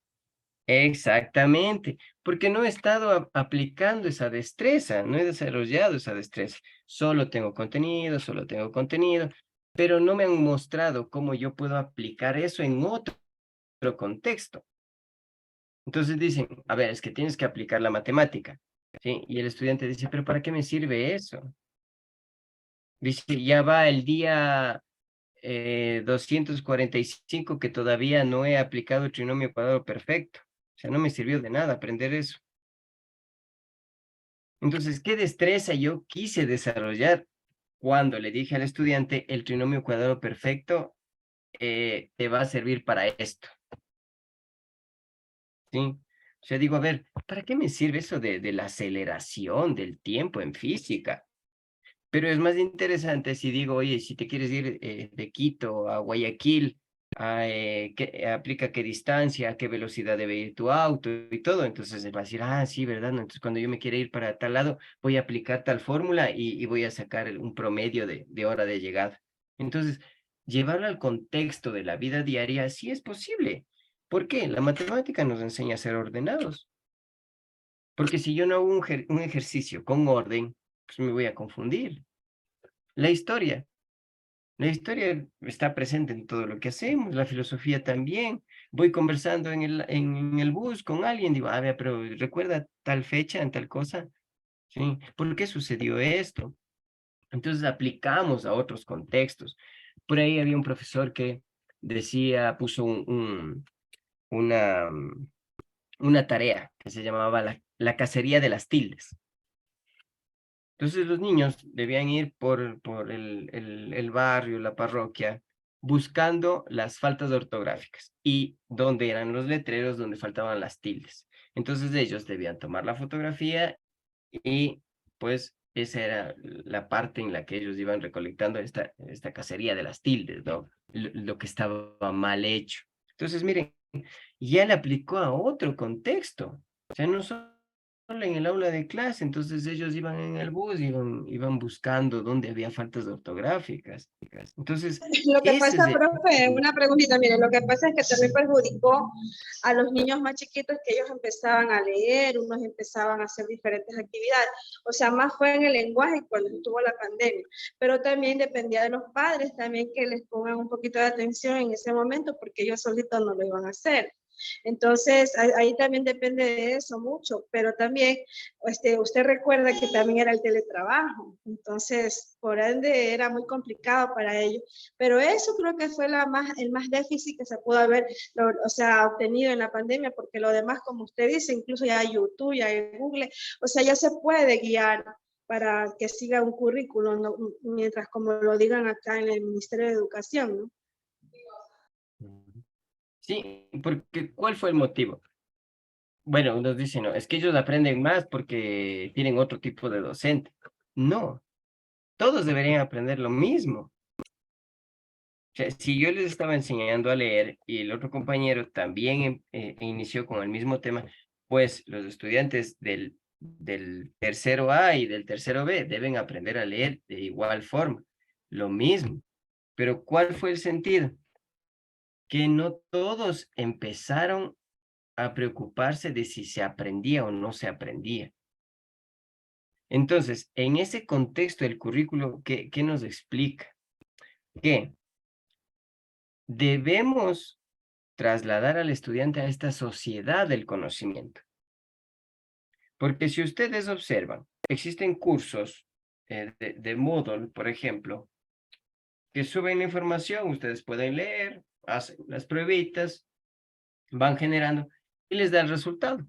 Exactamente, porque no he estado aplicando esa destreza, no he desarrollado esa destreza. Solo tengo contenido, pero no me han mostrado cómo yo puedo aplicar eso en otro contexto. Entonces dicen, a ver, es que tienes que aplicar la matemática, ¿sí? Y el estudiante dice, pero ¿para qué me sirve eso? Dice, ya va el día 245 que todavía no he aplicado el trinomio cuadrado perfecto. O sea, no me sirvió de nada aprender eso. Entonces, ¿qué destreza yo quise desarrollar cuando le dije al estudiante el trinomio cuadrado perfecto te va a servir para esto? ¿Sí? O sea, digo, a ver, ¿para qué me sirve eso de la aceleración del tiempo en física? Pero es más interesante si digo, oye, si te quieres ir de Quito a Guayaquil, aplica qué distancia, a qué velocidad debe ir tu auto y todo. Entonces él va a decir, ah, sí, ¿verdad? No, entonces cuando yo me quiera ir para tal lado, voy a aplicar tal fórmula y voy a sacar un promedio de hora de llegada. Entonces, llevarlo al contexto de la vida diaria sí es posible. ¿Por qué? La matemática nos enseña a ser ordenados. Porque si yo no hago un ejercicio con orden, pues me voy a confundir. La historia. La historia está presente en todo lo que hacemos, la filosofía también. Voy conversando en el bus con alguien, digo, a ver, pero ¿recuerda tal fecha, en tal cosa? ¿Sí? ¿Por qué sucedió esto? Entonces aplicamos a otros contextos. Por ahí había un profesor que decía, puso una, una tarea que se llamaba la cacería de las tildes. Entonces los niños debían ir por el barrio, la parroquia, buscando las faltas ortográficas y dónde eran los letreros donde faltaban las tildes. Entonces ellos debían tomar la fotografía y pues esa era la parte en la que ellos iban recolectando esta cacería de las tildes, ¿no? Lo que estaba mal hecho. Entonces, miren, ya le aplicó a otro contexto. O sea, no solo en el aula de clase, entonces ellos iban en el bus, iban buscando dónde había faltas ortográficas. Entonces, Lo que ese pasa, es profe, una preguntita, mire, lo que pasa es que también perjudicó a los niños más chiquitos que ellos empezaban a leer, unos empezaban a hacer diferentes actividades, o sea, más fue en el lenguaje cuando estuvo la pandemia, pero también dependía de los padres también que les pongan un poquito de atención en ese momento porque ellos solitos no lo iban a hacer. Entonces, ahí también depende de eso mucho, pero también usted recuerda que también era el teletrabajo, entonces, por ende, era muy complicado para ellos, pero eso creo que fue el más déficit que se pudo haber, o sea, obtenido en la pandemia, porque lo demás, como usted dice, incluso ya hay YouTube, ya hay Google, o sea, ya se puede guiar para que siga un currículum, ¿no? Mientras como lo digan acá en el Ministerio de Educación, ¿no? sí, porque ¿cuál fue el motivo? Bueno, nos dicen, no, es que ellos aprenden más porque tienen otro tipo de docente. No, todos deberían aprender lo mismo. O sea, si yo les estaba enseñando a leer y el otro compañero también inició con el mismo tema, pues los estudiantes del tercero A y del tercero B deben aprender a leer de igual forma, lo mismo. Pero ¿cuál fue el sentido? Que no todos empezaron a preocuparse de si se aprendía o no se aprendía. Entonces, en ese contexto del currículo, ¿qué nos explica? Que debemos trasladar al estudiante a esta sociedad del conocimiento. Porque si ustedes observan, existen cursos de Moodle, por ejemplo, que suben la información, ustedes pueden leer, hacen las pruebitas, van generando y les da el resultado.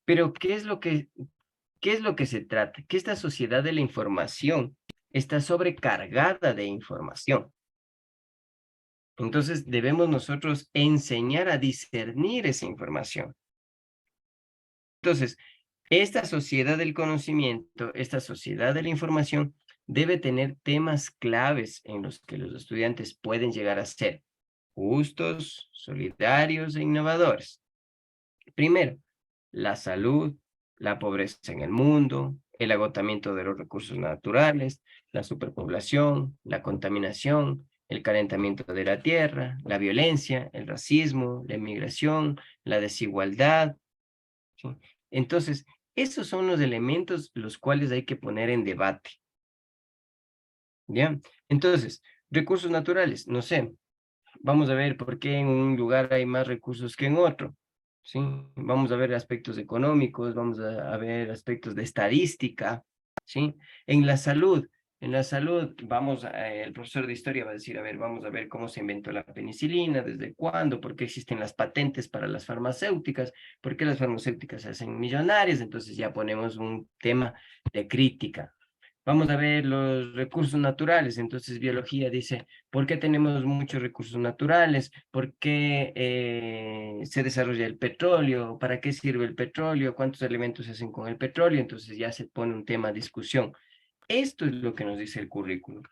Pero ¿qué es lo que se trata? Que esta sociedad de la información está sobrecargada de información. Entonces debemos nosotros enseñar a discernir esa información. Entonces, esta sociedad del conocimiento, esta sociedad de la información, debe tener temas claves en los que los estudiantes pueden llegar a ser justos, solidarios e innovadores. Primero, la salud, la pobreza en el mundo, el agotamiento de los recursos naturales, la superpoblación, la contaminación, el calentamiento de la tierra, la violencia, el racismo, la inmigración, la desigualdad, ¿sí? Entonces, esos son los elementos los cuales hay que poner en debate, ¿ya? Entonces, recursos naturales, no sé, vamos a ver por qué en un lugar hay más recursos que en otro, ¿sí? Vamos a ver aspectos económicos, vamos a ver aspectos de estadística, ¿sí? En la salud, el profesor de historia va a decir, a ver, vamos a ver cómo se inventó la penicilina, desde cuándo, por qué existen las patentes para las farmacéuticas, por qué las farmacéuticas se hacen millonarias, entonces ya ponemos un tema de crítica. Vamos a ver los recursos naturales, entonces biología dice, ¿por qué tenemos muchos recursos naturales? ¿Por qué se desarrolla el petróleo? ¿Para qué sirve el petróleo? ¿Cuántos elementos se hacen con el petróleo? Entonces ya se pone un tema de discusión. Esto es lo que nos dice el currículo.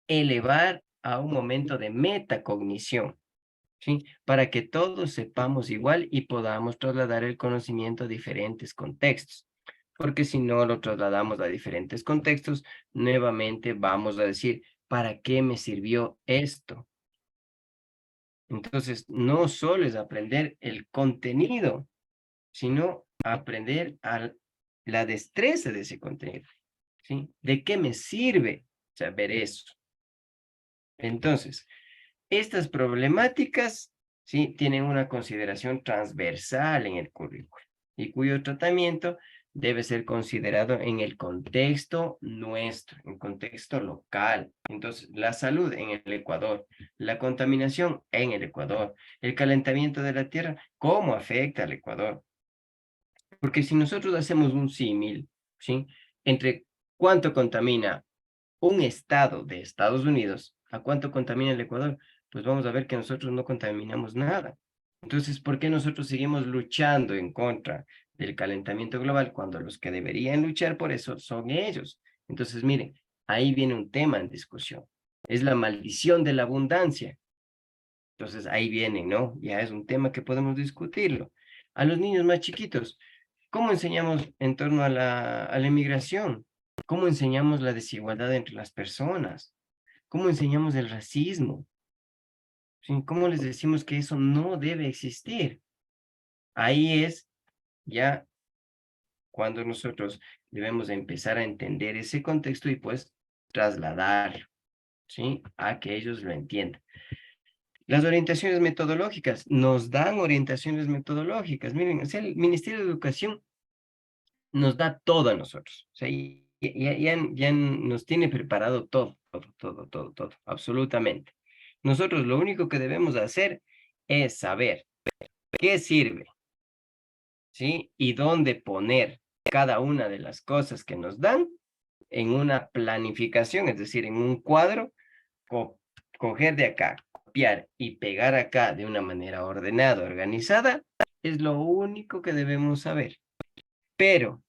Elevar a un momento de metacognición, ¿sí? Para que todos sepamos igual y podamos trasladar el conocimiento a diferentes contextos. Porque si no lo trasladamos a diferentes contextos, nuevamente vamos a decir, ¿para qué me sirvió esto? Entonces, no solo es aprender el contenido, sino aprender la destreza de ese contenido, ¿sí? ¿De qué me sirve saber eso? Entonces, estas problemáticas, ¿sí? Tienen una consideración transversal en el currículo y cuyo tratamiento debe ser considerado en el contexto nuestro, en contexto local. Entonces, la salud en el Ecuador, la contaminación en el Ecuador, el calentamiento de la tierra, ¿cómo afecta al Ecuador? Porque si nosotros hacemos un símil, ¿sí? Entre cuánto contamina un estado de Estados Unidos a cuánto contamina el Ecuador, pues vamos a ver que nosotros no contaminamos nada. Entonces, ¿por qué nosotros seguimos luchando en contra del calentamiento global cuando los que deberían luchar por eso son ellos? Entonces, miren, ahí viene un tema en discusión. Es la maldición de la abundancia. Entonces, ahí viene, ¿no? Ya es un tema que podemos discutirlo. A los niños más chiquitos, ¿cómo enseñamos en torno a la inmigración? ¿Cómo enseñamos la desigualdad entre las personas? ¿Cómo enseñamos el racismo? ¿Sí? ¿Cómo les decimos que eso no debe existir? Ahí es ya cuando nosotros debemos empezar a entender ese contexto y pues trasladarlo, ¿sí? A que ellos lo entiendan. Las orientaciones metodológicas, nos dan orientaciones metodológicas. Miren, o sea, el Ministerio de Educación nos da todo a nosotros. O sea, ya nos tiene preparado todo, absolutamente. Nosotros lo único que debemos hacer es saber qué sirve, ¿sí? Y dónde poner cada una de las cosas que nos dan en una planificación, es decir, en un cuadro, coger de acá, copiar y pegar acá de una manera ordenada, organizada, es lo único que debemos saber. Pero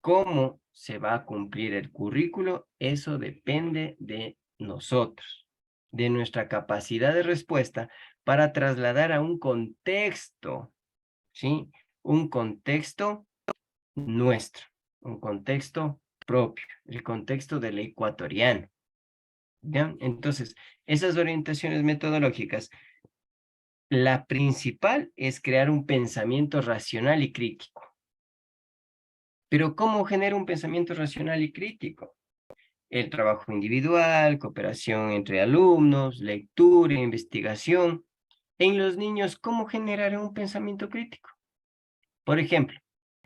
cómo se va a cumplir el currículo, eso depende de nosotros, de nuestra capacidad de respuesta para trasladar a un contexto, ¿sí? Un contexto nuestro, un contexto propio, el contexto del ecuatoriano, ¿ya? Entonces, esas orientaciones metodológicas, la principal es crear un pensamiento racional y crítico. Pero ¿cómo genera un pensamiento racional y crítico? El trabajo individual, cooperación entre alumnos, lectura, investigación. En los niños, ¿cómo generar un pensamiento crítico? Por ejemplo,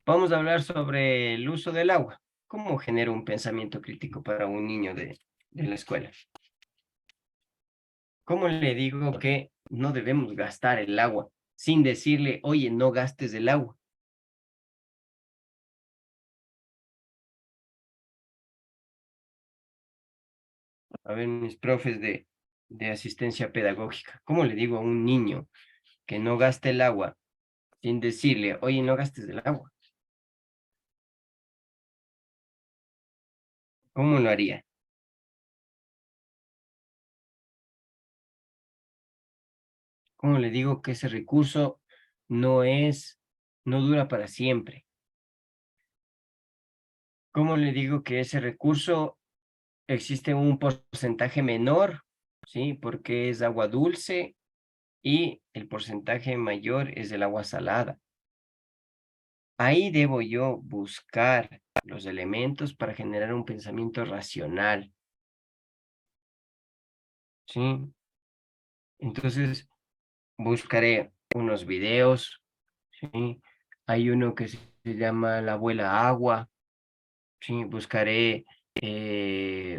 vamos a hablar sobre el uso del agua. ¿Cómo genero un pensamiento crítico para un niño de la escuela? ¿Cómo le digo que no debemos gastar el agua sin decirle, oye, no gastes el agua? a ver, mis profes de asistencia pedagógica, ¿cómo le digo a un niño que no gaste el agua sin decirle, oye, no gastes el agua? ¿Cómo lo haría? ¿Cómo le digo que ese recurso no dura para siempre? ¿Cómo le digo que ese recurso existe un porcentaje menor? ¿Sí? Porque es agua dulce y el porcentaje mayor es el agua salada. Ahí debo yo buscar los elementos para generar un pensamiento racional, ¿sí? Entonces, buscaré unos videos, ¿sí? Hay uno que se llama La abuela agua, ¿sí? Buscaré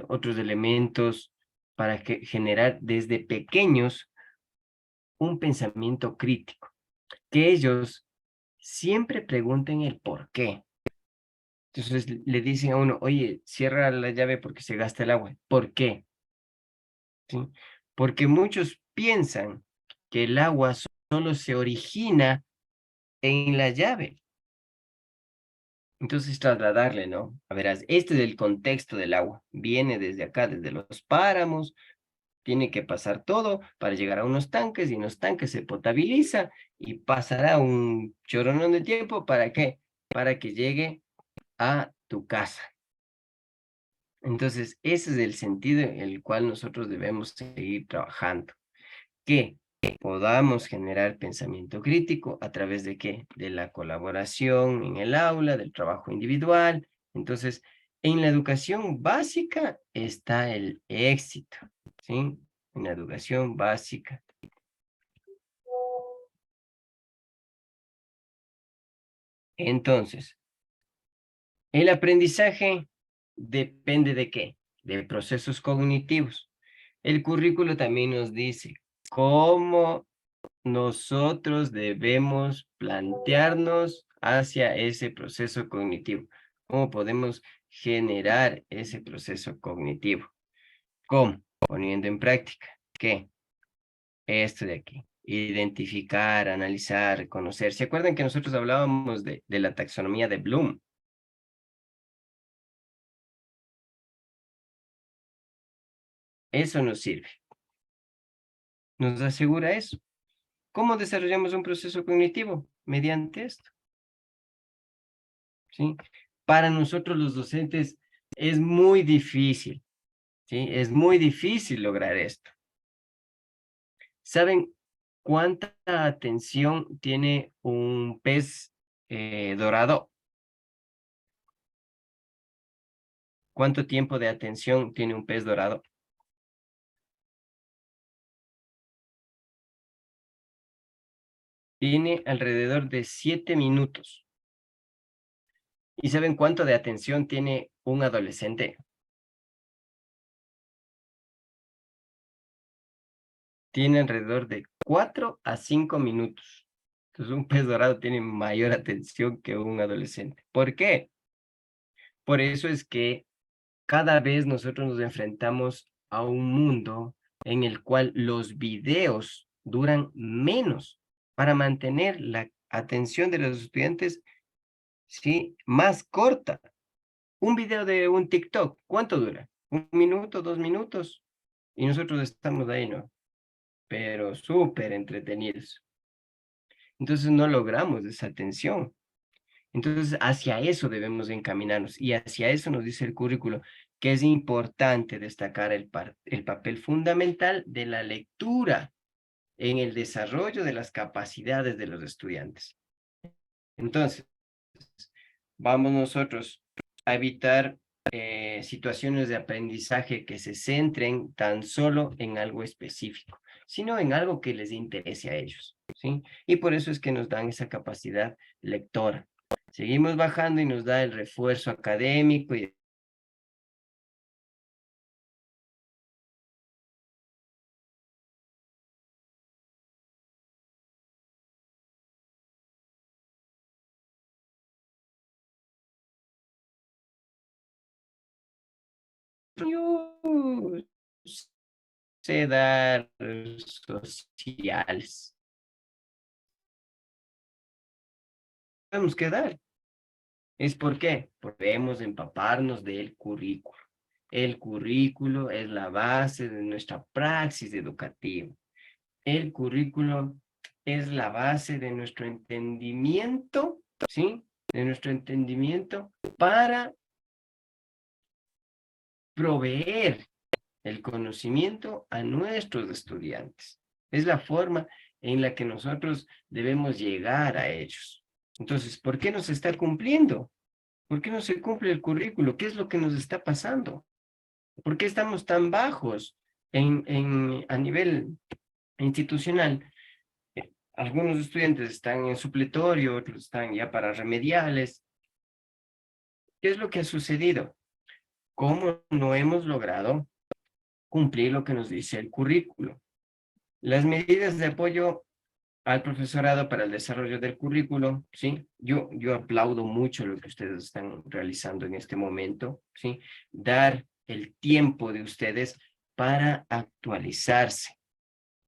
otros elementos para generar desde pequeños un pensamiento crítico, que ellos siempre pregunten el por qué. Entonces le dicen a uno, oye, cierra la llave porque se gasta el agua. ¿Por qué? ¿Sí? Porque muchos piensan que el agua solo se origina en la llave. Entonces trasladarle, ¿no? A verás, este es el contexto del agua. Viene desde acá, desde los páramos, tiene que pasar todo para llegar a unos tanques y en los tanques se potabiliza y pasará un choronón de tiempo. ¿Para qué? Para que llegue a tu casa. Entonces, ese es el sentido en el cual nosotros debemos seguir trabajando. Que podamos generar pensamiento crítico a través de ¿qué? De la colaboración en el aula, del trabajo individual. Entonces, en la educación básica está el éxito, ¿sí? En la educación básica. Entonces, el aprendizaje depende ¿de qué? De procesos cognitivos. El currículo también nos dice cómo nosotros debemos plantearnos hacia ese proceso cognitivo. ¿Cómo podemos generar ese proceso cognitivo? ¿Cómo? Poniendo en práctica. ¿Qué? Esto de aquí. Identificar, analizar, conocer. ¿Se acuerdan que nosotros hablábamos de la taxonomía de Bloom? Eso nos sirve. Nos asegura eso. ¿Cómo desarrollamos un proceso cognitivo? Mediante esto, ¿sí? Para nosotros los docentes es muy difícil, ¿sí? Es muy difícil lograr esto. ¿Saben cuánta atención tiene un pez dorado? ¿Cuánto tiempo de atención tiene un pez dorado? Tiene alrededor de 7 minutos. ¿Y saben cuánto de atención tiene un adolescente? Tiene alrededor de 4 a 5 minutos. Entonces, un pez dorado tiene mayor atención que un adolescente. ¿Por qué? Por eso es que cada vez nosotros nos enfrentamos a un mundo en el cual los videos duran menos para mantener la atención de los estudiantes, ¿sí? Más corta. Un video de un TikTok, ¿cuánto dura? 1 minuto, 2 minutos. Y nosotros estamos ahí, ¿no? Pero súper entretenidos. Entonces no logramos esa atención. Entonces hacia eso debemos encaminarnos y hacia eso nos dice el currículo, que es importante destacar el papel fundamental de la lectura en el desarrollo de las capacidades de los estudiantes. Entonces, vamos nosotros a evitar situaciones de aprendizaje que se centren tan solo en algo específico, sino en algo que les interese a ellos, ¿sí? Y por eso es que nos dan esa capacidad lectora. Seguimos bajando y nos da el refuerzo académico y sé dar sociales. Tenemos que dar. ¿Es por qué? Porque debemos empaparnos del currículo. El currículo es la base de nuestra praxis educativa. El currículo es la base de nuestro entendimiento, ¿sí? De nuestro entendimiento para proveer el conocimiento a nuestros estudiantes. Es la forma en la que nosotros debemos llegar a ellos. Entonces, ¿por qué no se está cumpliendo? ¿Por qué no se cumple el currículo? ¿Qué es lo que nos está pasando? ¿Por qué estamos tan bajos a nivel institucional? Algunos estudiantes están en supletorio, otros están ya para remediales. ¿Qué es lo que ha sucedido? ¿Cómo no hemos logrado cumplir lo que nos dice el currículo? Las medidas de apoyo al profesorado para el desarrollo del currículo, ¿sí? Yo aplaudo mucho lo que ustedes están realizando en este momento, ¿sí? Dar el tiempo de ustedes para actualizarse,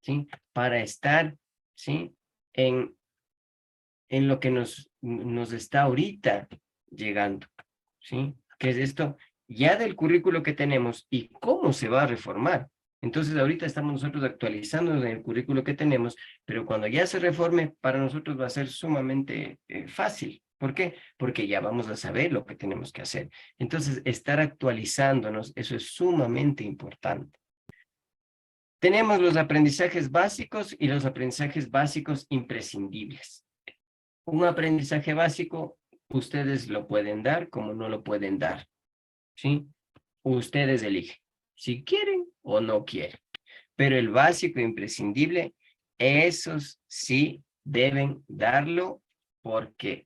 ¿sí? Para estar, ¿sí? En lo que nos está ahorita llegando, ¿sí? ¿Qué es esto? Ya del currículo que tenemos y cómo se va a reformar. Entonces, ahorita estamos nosotros actualizándonos en el currículo que tenemos, pero cuando ya se reforme, para nosotros va a ser sumamente fácil. ¿Por qué? Porque ya vamos a saber lo que tenemos que hacer. Entonces, estar actualizándonos, eso es sumamente importante. Tenemos los aprendizajes básicos y los aprendizajes básicos imprescindibles. Un aprendizaje básico, ustedes lo pueden dar como no lo pueden dar, ¿sí? Ustedes eligen si quieren o no quieren. Pero el básico imprescindible, esos sí deben darlo porque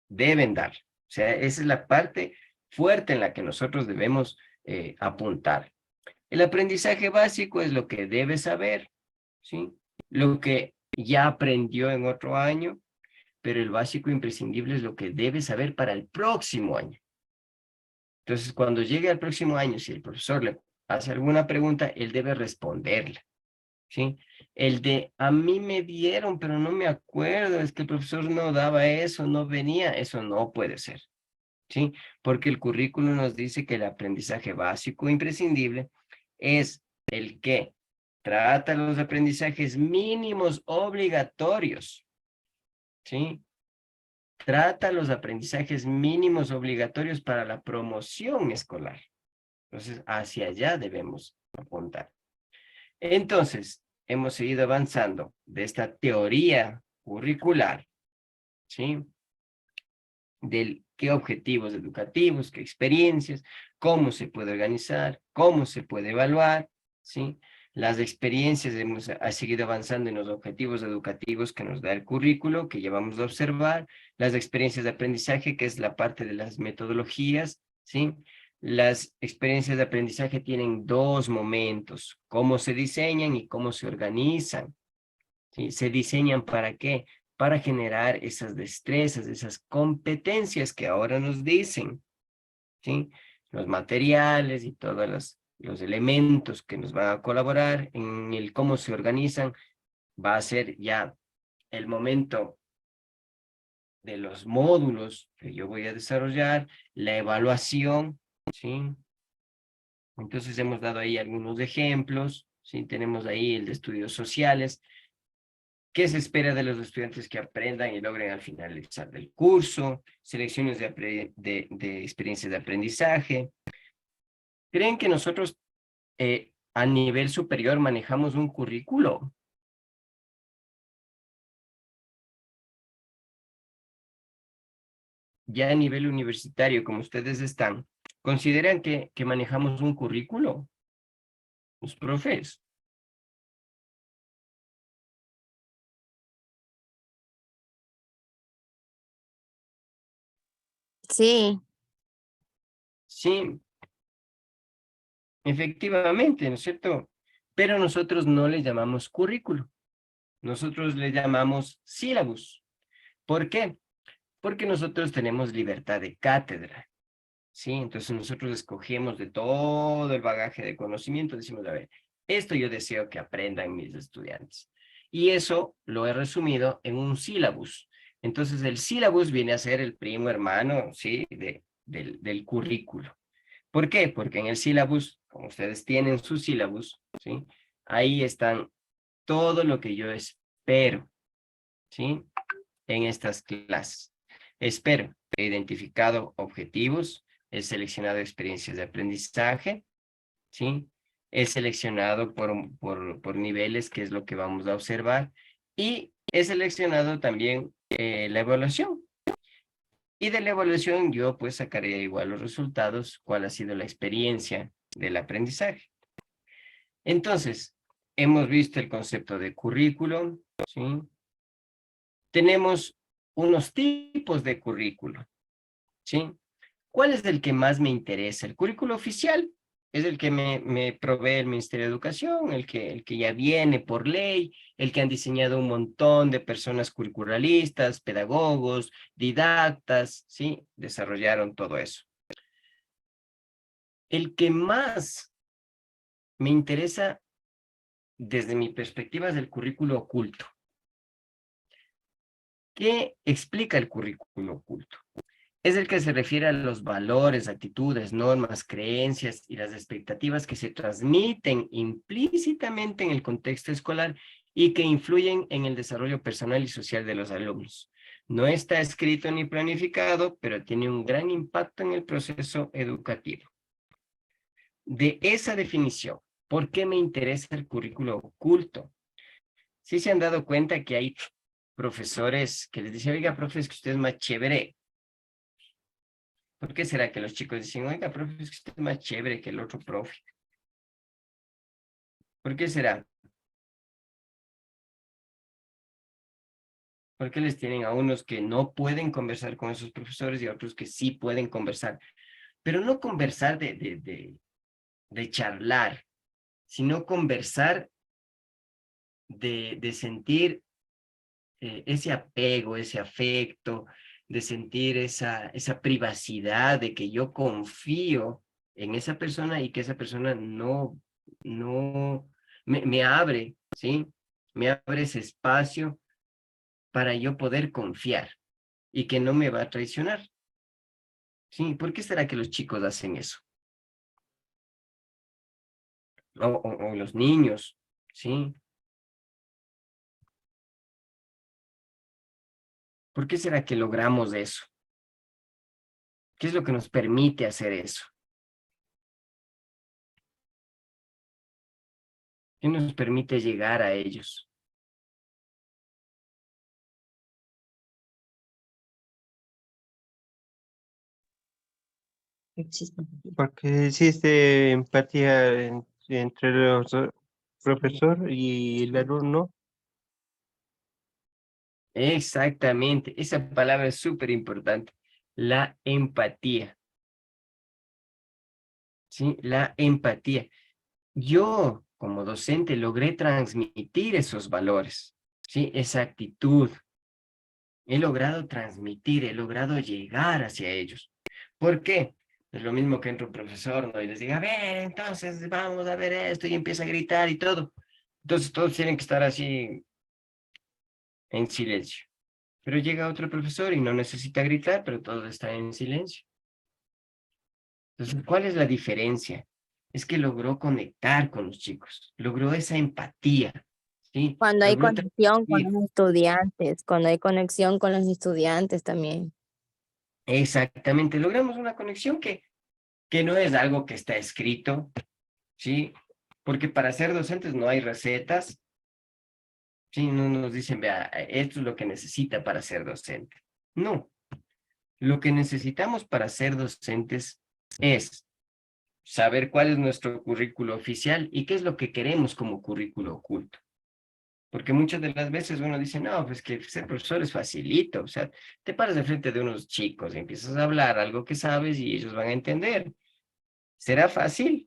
deben darlo. O sea, esa es la parte fuerte en la que nosotros debemos apuntar. El aprendizaje básico es lo que debe saber, ¿sí? Lo que ya aprendió en otro año, pero el básico imprescindible es lo que debe saber para el próximo año. Entonces, cuando llegue al próximo año, si el profesor le hace alguna pregunta, él debe responderla, ¿sí? El de, a mí me dieron, pero no me acuerdo, es que el profesor no daba eso, no venía, eso no puede ser, ¿sí? Porque el currículo nos dice que el aprendizaje básico imprescindible es el que trata los aprendizajes mínimos obligatorios, ¿sí? Trata los aprendizajes mínimos obligatorios para la promoción escolar. Entonces, hacia allá debemos apuntar. Entonces, hemos seguido avanzando de esta teoría curricular, ¿sí? Del qué objetivos educativos, qué experiencias, cómo se puede organizar, cómo se puede evaluar, ¿sí? Las experiencias ha seguido avanzando en los objetivos educativos que nos da el currículo, que llevamos a observar, las experiencias de aprendizaje, que es la parte de las metodologías, ¿sí? Las experiencias de aprendizaje tienen dos momentos, cómo se diseñan y cómo se organizan, ¿sí? ¿Se diseñan para qué? Para generar esas destrezas, esas competencias que ahora nos dicen, ¿sí? Los materiales y todos los elementos que nos van a colaborar en el cómo se organizan, va a ser ya el momento de los módulos que yo voy a desarrollar, la evaluación, ¿sí? Entonces hemos dado ahí algunos ejemplos, ¿sí? Tenemos ahí el de estudios sociales. ¿Qué se espera de los estudiantes que aprendan y logren al finalizar del curso? Selecciones de experiencias de aprendizaje. ¿Creen que nosotros a nivel superior manejamos un currículo? Ya a nivel universitario, como ustedes están, ¿consideran que manejamos un currículo? Los profes. Sí, Sí, efectivamente, ¿no es cierto? Pero nosotros no le llamamos currículo. Nosotros le llamamos sílabus. ¿Por qué? Porque nosotros tenemos libertad de cátedra. ¿sí? Entonces nosotros escogemos de todo el bagaje de conocimiento, decimos, a ver, esto yo deseo que aprendan mis estudiantes. Y eso lo he resumido en un sílabus. Entonces el sílabus viene a ser el primo hermano, ¿sí? Del currículo. ¿Por qué? Porque en el sílabus, como ustedes tienen su sílabus, ¿sí? Ahí están todo lo que yo espero, ¿sí? En estas clases. Espero, he identificado objetivos, he seleccionado experiencias de aprendizaje, ¿sí? He seleccionado por niveles, que es lo que vamos a observar, y he seleccionado también la evaluación. Y de la evaluación yo pues sacaré igual los resultados, cuál ha sido la experiencia del aprendizaje. Entonces, hemos visto el concepto de currículum, ¿sí? Tenemos unos tipos de currículo, ¿sí? ¿Cuál es el que más me interesa? El currículo oficial es el que me provee el Ministerio de Educación, el que ya viene por ley, el que han diseñado un montón de personas curriculalistas, pedagogos, didactas, ¿sí? Desarrollaron todo eso. El que más me interesa desde mi perspectiva es el currículo oculto. ¿Qué explica el currículo oculto? Es el que se refiere a los valores, actitudes, normas, creencias y las expectativas que se transmiten implícitamente en el contexto escolar y que influyen en el desarrollo personal y social de los alumnos. No está escrito ni planificado, pero tiene un gran impacto en el proceso educativo. De esa definición, ¿por qué me interesa el currículo oculto? Sí se han dado cuenta que hay profesores que les dicen, oiga, profe, es que usted es más chévere. ¿Por qué será que los chicos dicen, oiga, profe, es que usted es más chévere que el otro profe? ¿Por qué será? ¿Por qué les tienen a unos que no pueden conversar con esos profesores y a otros que sí pueden conversar? Pero no conversar de charlar, sino conversar de sentir ese apego, ese afecto, de sentir esa privacidad, de que yo confío en esa persona y que esa persona no me abre, ¿sí? Me abre ese espacio para yo poder confiar y que no me va a traicionar, ¿sí? ¿Por qué será que los chicos hacen eso? O los niños, ¿sí? ¿Por qué será que logramos eso? ¿Qué es lo que nos permite hacer eso? ¿Qué nos permite llegar a ellos? Porque existe empatía entre los profesor y el alumno. Exactamente, esa palabra es súper importante, la empatía, ¿sí? La empatía. Yo, como docente, logré transmitir esos valores, ¿sí? Esa actitud. He logrado transmitir, he logrado llegar hacia ellos. ¿Por qué? Es lo mismo que entra un profesor, ¿no? Y les diga, a ver, entonces vamos a ver esto, y empieza a gritar y todo. Entonces todos tienen que estar así en silencio. Pero llega otro profesor y no necesita gritar, pero todos están en silencio. Entonces, ¿cuál es la diferencia? Es que logró conectar con los chicos, logró esa empatía, ¿sí? Cuando hay Logró conexión con transmitir. los estudiantes, cuando hay conexión con los estudiantes también. Exactamente, logramos una conexión que no es algo que está escrito, ¿sí? Porque para ser docentes no hay recetas, ¿sí? No nos dicen, vea, esto es lo que necesita para ser docente. No, lo que necesitamos para ser docentes es saber cuál es nuestro currículo oficial y qué es lo que queremos como currículo oculto. Porque muchas de las veces uno dice, no, pues que ser profesor es facilito, o sea, te paras de frente de unos chicos y empiezas a hablar algo que sabes y ellos van a entender. ¿Será fácil?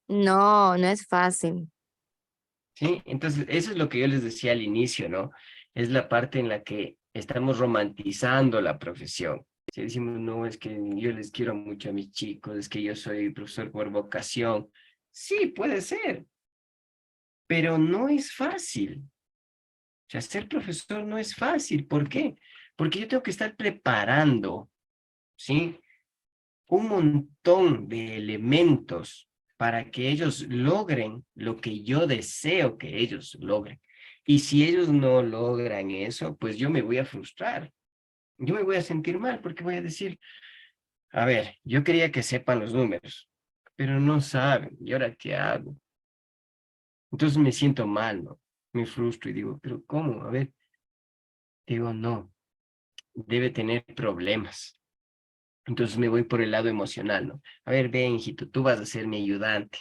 No, no es fácil. ¿Sí? Entonces, eso es lo que yo les decía al inicio, ¿no? Es la parte en la que estamos romantizando la profesión. Si decimos, no, es que yo les quiero mucho a mis chicos, es que yo soy profesor por vocación. Sí, puede ser, pero no es fácil. O sea, ser profesor no es fácil. ¿Por qué? Porque yo tengo que estar preparando, ¿sí? Un montón de elementos para que ellos logren lo que yo deseo que ellos logren. Y si ellos no logran eso, pues yo me voy a frustrar. Yo me voy a sentir mal porque voy a decir, a ver, yo quería que sepan los números, pero no saben. ¿Y ahora qué hago? Entonces me siento mal, ¿no? Me frustro y digo, pero ¿cómo? A ver, digo, no, debe tener problemas. Entonces me voy por el lado emocional, ¿no? A ver, ven, hijito, tú vas a ser mi ayudante.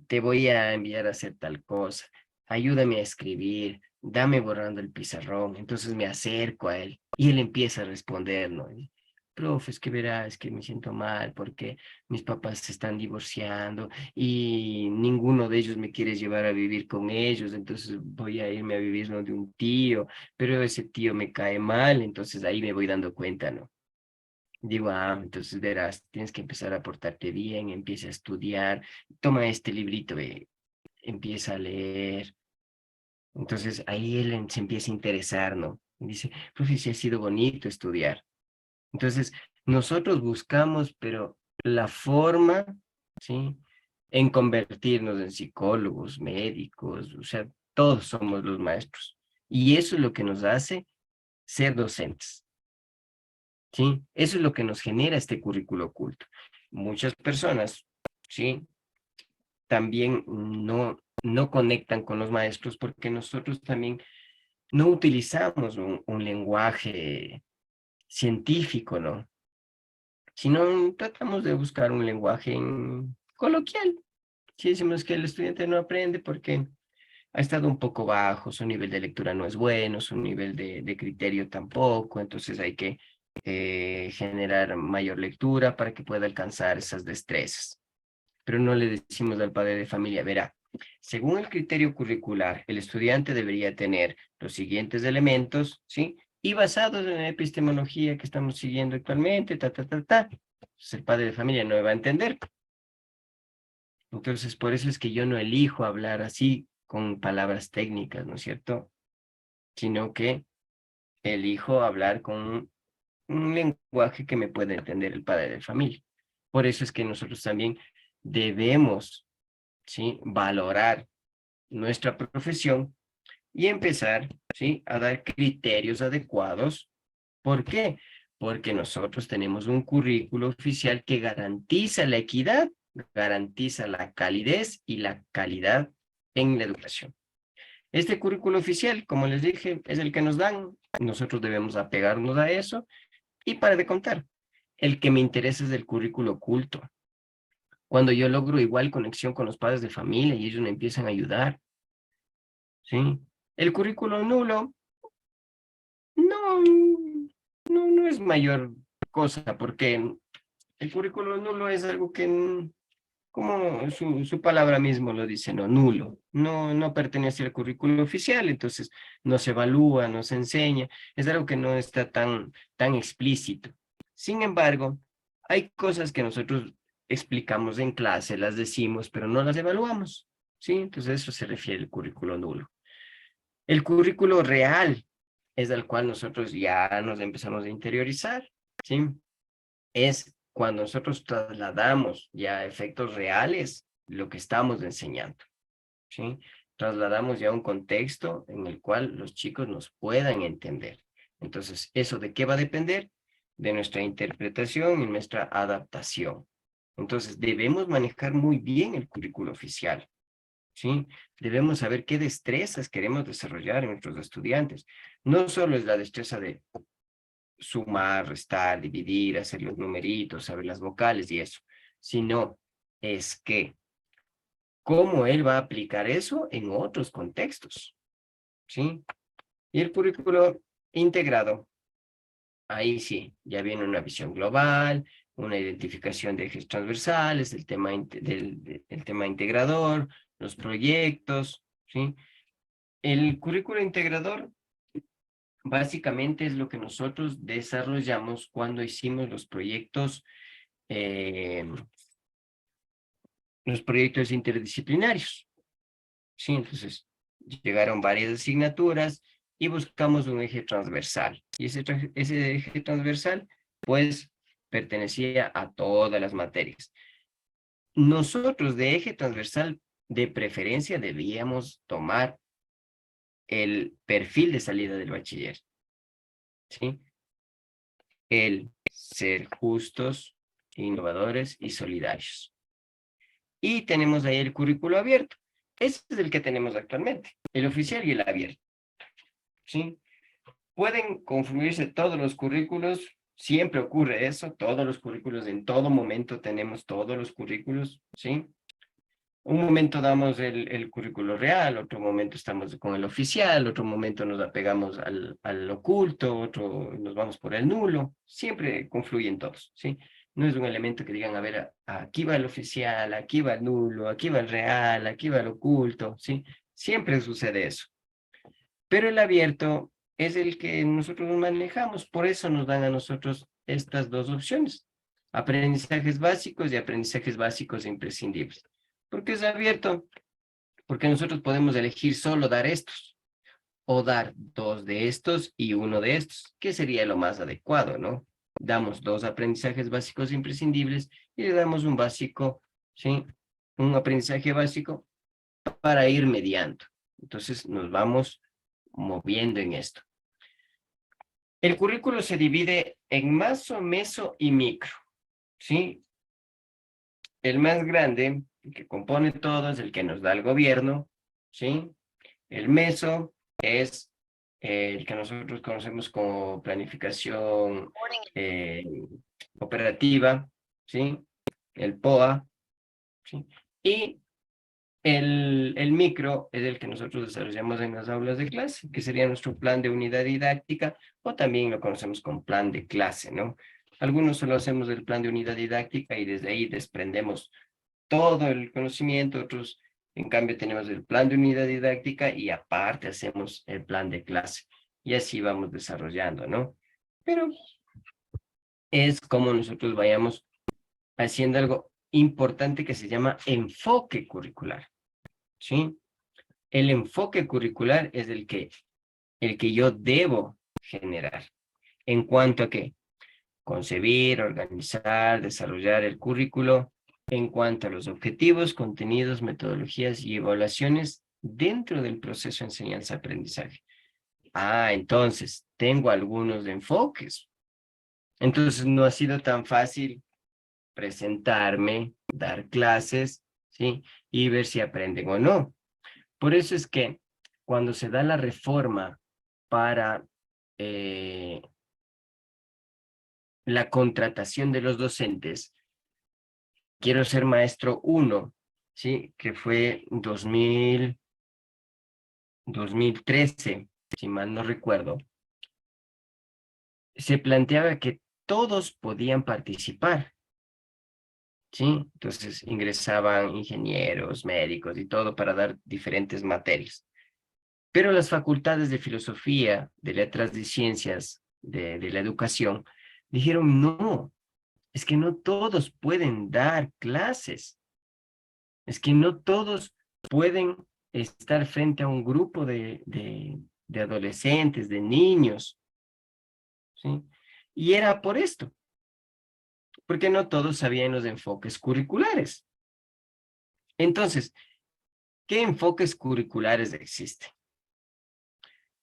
Te voy a enviar a hacer tal cosa. Ayúdame a escribir. Dame borrando el pizarrón. Entonces me acerco a él y él empieza a responder, ¿no? Y, profe, es que verás que me siento mal porque mis papás se están divorciando y ninguno de ellos me quiere llevar a vivir con ellos, entonces voy a irme a vivir donde un tío, pero ese tío me cae mal, entonces ahí me voy dando cuenta, ¿no? Digo, entonces verás, tienes que empezar a portarte bien, empieza a estudiar, toma este librito, empieza a leer. Entonces ahí él se empieza a interesar, ¿no? Y dice, profe, sí ha sido bonito estudiar. Entonces, nosotros buscamos, pero la forma, ¿sí? En convertirnos en psicólogos, médicos, o sea, todos somos los maestros. Y eso es lo que nos hace ser docentes. ¿Sí? Eso es lo que nos genera este currículo oculto. Muchas personas, ¿sí? También no conectan con los maestros porque nosotros también no utilizamos un lenguaje científico, ¿no? Sino tratamos de buscar un lenguaje coloquial. Si decimos que el estudiante no aprende porque ha estado un poco bajo, su nivel de lectura no es bueno, su nivel de criterio tampoco, entonces hay que generar mayor lectura para que pueda alcanzar esas destrezas. Pero no le decimos al padre de familia, verá, según el criterio curricular, el estudiante debería tener los siguientes elementos, ¿sí? Y basados en la epistemología que estamos siguiendo actualmente, Entonces el padre de familia no va a entender. Entonces, por eso es que yo no elijo hablar así con palabras técnicas, ¿no es cierto? Sino que elijo hablar con un lenguaje que me pueda entender el padre de familia. Por eso es que nosotros también debemos, ¿sí? Valorar nuestra profesión y empezar, ¿sí? A dar criterios adecuados. ¿Por qué? Porque nosotros tenemos un currículo oficial que garantiza la equidad, garantiza la calidez y la calidad en la educación. Este currículo oficial, como les dije, es el que nos dan. Nosotros debemos apegarnos a eso. Y para de contar, el que me interesa es el currículo oculto. Cuando yo logro igual conexión con los padres de familia y ellos me empiezan a ayudar, ¿sí? El currículo nulo no, no es mayor cosa, porque el currículo nulo es algo que, como su palabra mismo lo dice, no, nulo, no pertenece al currículo oficial, entonces no se evalúa, no se enseña, es algo que no está tan explícito. Sin embargo, hay cosas que nosotros explicamos en clase, las decimos, pero no las evaluamos, ¿sí? Entonces eso se refiere al currículo nulo. El currículo real es al cual nosotros ya nos empezamos a interiorizar, ¿sí? Es cuando nosotros trasladamos ya a efectos reales lo que estamos enseñando, ¿sí? Trasladamos ya un contexto en el cual los chicos nos puedan entender. Entonces, ¿eso de qué va a depender? De nuestra interpretación y nuestra adaptación. Entonces, debemos manejar muy bien el currículo oficial, ¿sí? Debemos saber qué destrezas queremos desarrollar en nuestros estudiantes. No solo es la destreza de sumar, restar, dividir, hacer los numeritos, saber las vocales y eso, sino es que cómo él va a aplicar eso en otros contextos, ¿sí? Y el currículo integrado, ahí sí, ya viene una visión global, una identificación de ejes transversales, el tema, el tema integrador, los proyectos, ¿sí? El currículo integrador básicamente es lo que nosotros desarrollamos cuando hicimos los proyectos interdisciplinarios. Sí, entonces llegaron varias asignaturas y buscamos un eje transversal. Y ese eje transversal, pues, pertenecía a todas las materias. Nosotros de eje transversal, de preferencia, debíamos tomar el perfil de salida del bachiller. ¿Sí? El ser justos, innovadores y solidarios. Y tenemos ahí el currículo abierto. Ese es el que tenemos actualmente, el oficial y el abierto. ¿Sí? Pueden confundirse todos los currículos, siempre ocurre eso, todos los currículos, en todo momento tenemos todos los currículos, ¿sí? Un momento damos el currículo real, otro momento estamos con el oficial, otro momento nos apegamos al oculto, otro nos vamos por el nulo, siempre confluyen todos, ¿sí? No es un elemento que digan, a ver, aquí va el oficial, aquí va el nulo, aquí va el real, aquí va el oculto, ¿sí? Siempre sucede eso. Pero el abierto es el que nosotros manejamos, por eso nos dan a nosotros estas dos opciones, aprendizajes básicos y aprendizajes básicos e imprescindibles. ¿Por qué es abierto? Porque nosotros podemos elegir solo dar estos, o dar 2 de estos y 1 de estos, que sería lo más adecuado, ¿no? Damos 2 aprendizajes básicos imprescindibles y le damos un básico, ¿sí? Un aprendizaje básico para ir mediando. Entonces nos vamos moviendo en esto. El currículo se divide en maso, meso y micro, ¿sí? El más grande, el que compone todo, es el que nos da el gobierno, ¿sí? El meso es el que nosotros conocemos como planificación operativa, ¿sí? El POA, ¿sí? Y el micro es el que nosotros desarrollamos en las aulas de clase, que sería nuestro plan de unidad didáctica, o también lo conocemos como plan de clase, ¿no? Algunos solo hacemos el plan de unidad didáctica y desde ahí desprendemos todo el conocimiento, otros, en cambio, tenemos el plan de unidad didáctica y aparte hacemos el plan de clase. Y así vamos desarrollando, ¿no? Pero es como nosotros vayamos haciendo algo importante que se llama enfoque curricular, ¿sí? El enfoque curricular es el que yo debo generar. ¿En cuanto a qué? Concebir, organizar, desarrollar el currículo en cuanto a los objetivos, contenidos, metodologías y evaluaciones dentro del proceso de enseñanza-aprendizaje. Ah, entonces, tengo algunos enfoques. Entonces, no ha sido tan fácil presentarme, dar clases, ¿sí? Y ver si aprenden o no. Por eso es que cuando se da la reforma para la contratación de los docentes, quiero ser maestro 1, ¿sí? Que fue 2013, si mal no recuerdo. Se planteaba que todos podían participar, ¿sí? Entonces ingresaban ingenieros, médicos y todo para dar diferentes materias. Pero las facultades de filosofía, de letras y ciencias, de la educación, dijeron no, es que no todos pueden dar clases. Es que no todos pueden estar frente a un grupo de adolescentes, de niños, ¿sí? Y era por esto, porque no todos sabían los enfoques curriculares. Entonces, ¿qué enfoques curriculares existen?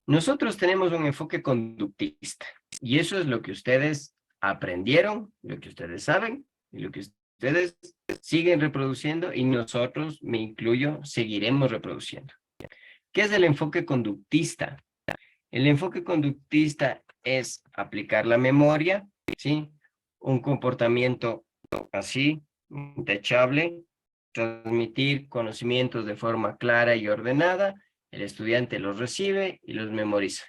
Nosotros tenemos un enfoque conductista, y eso es lo que ustedes aprendieron, lo que ustedes saben, y lo que ustedes siguen reproduciendo, y nosotros, me incluyo, seguiremos reproduciendo. ¿Qué es el enfoque conductista? El enfoque conductista es aplicar la memoria, ¿sí? Un comportamiento así, intachable, transmitir conocimientos de forma clara y ordenada, el estudiante los recibe y los memoriza.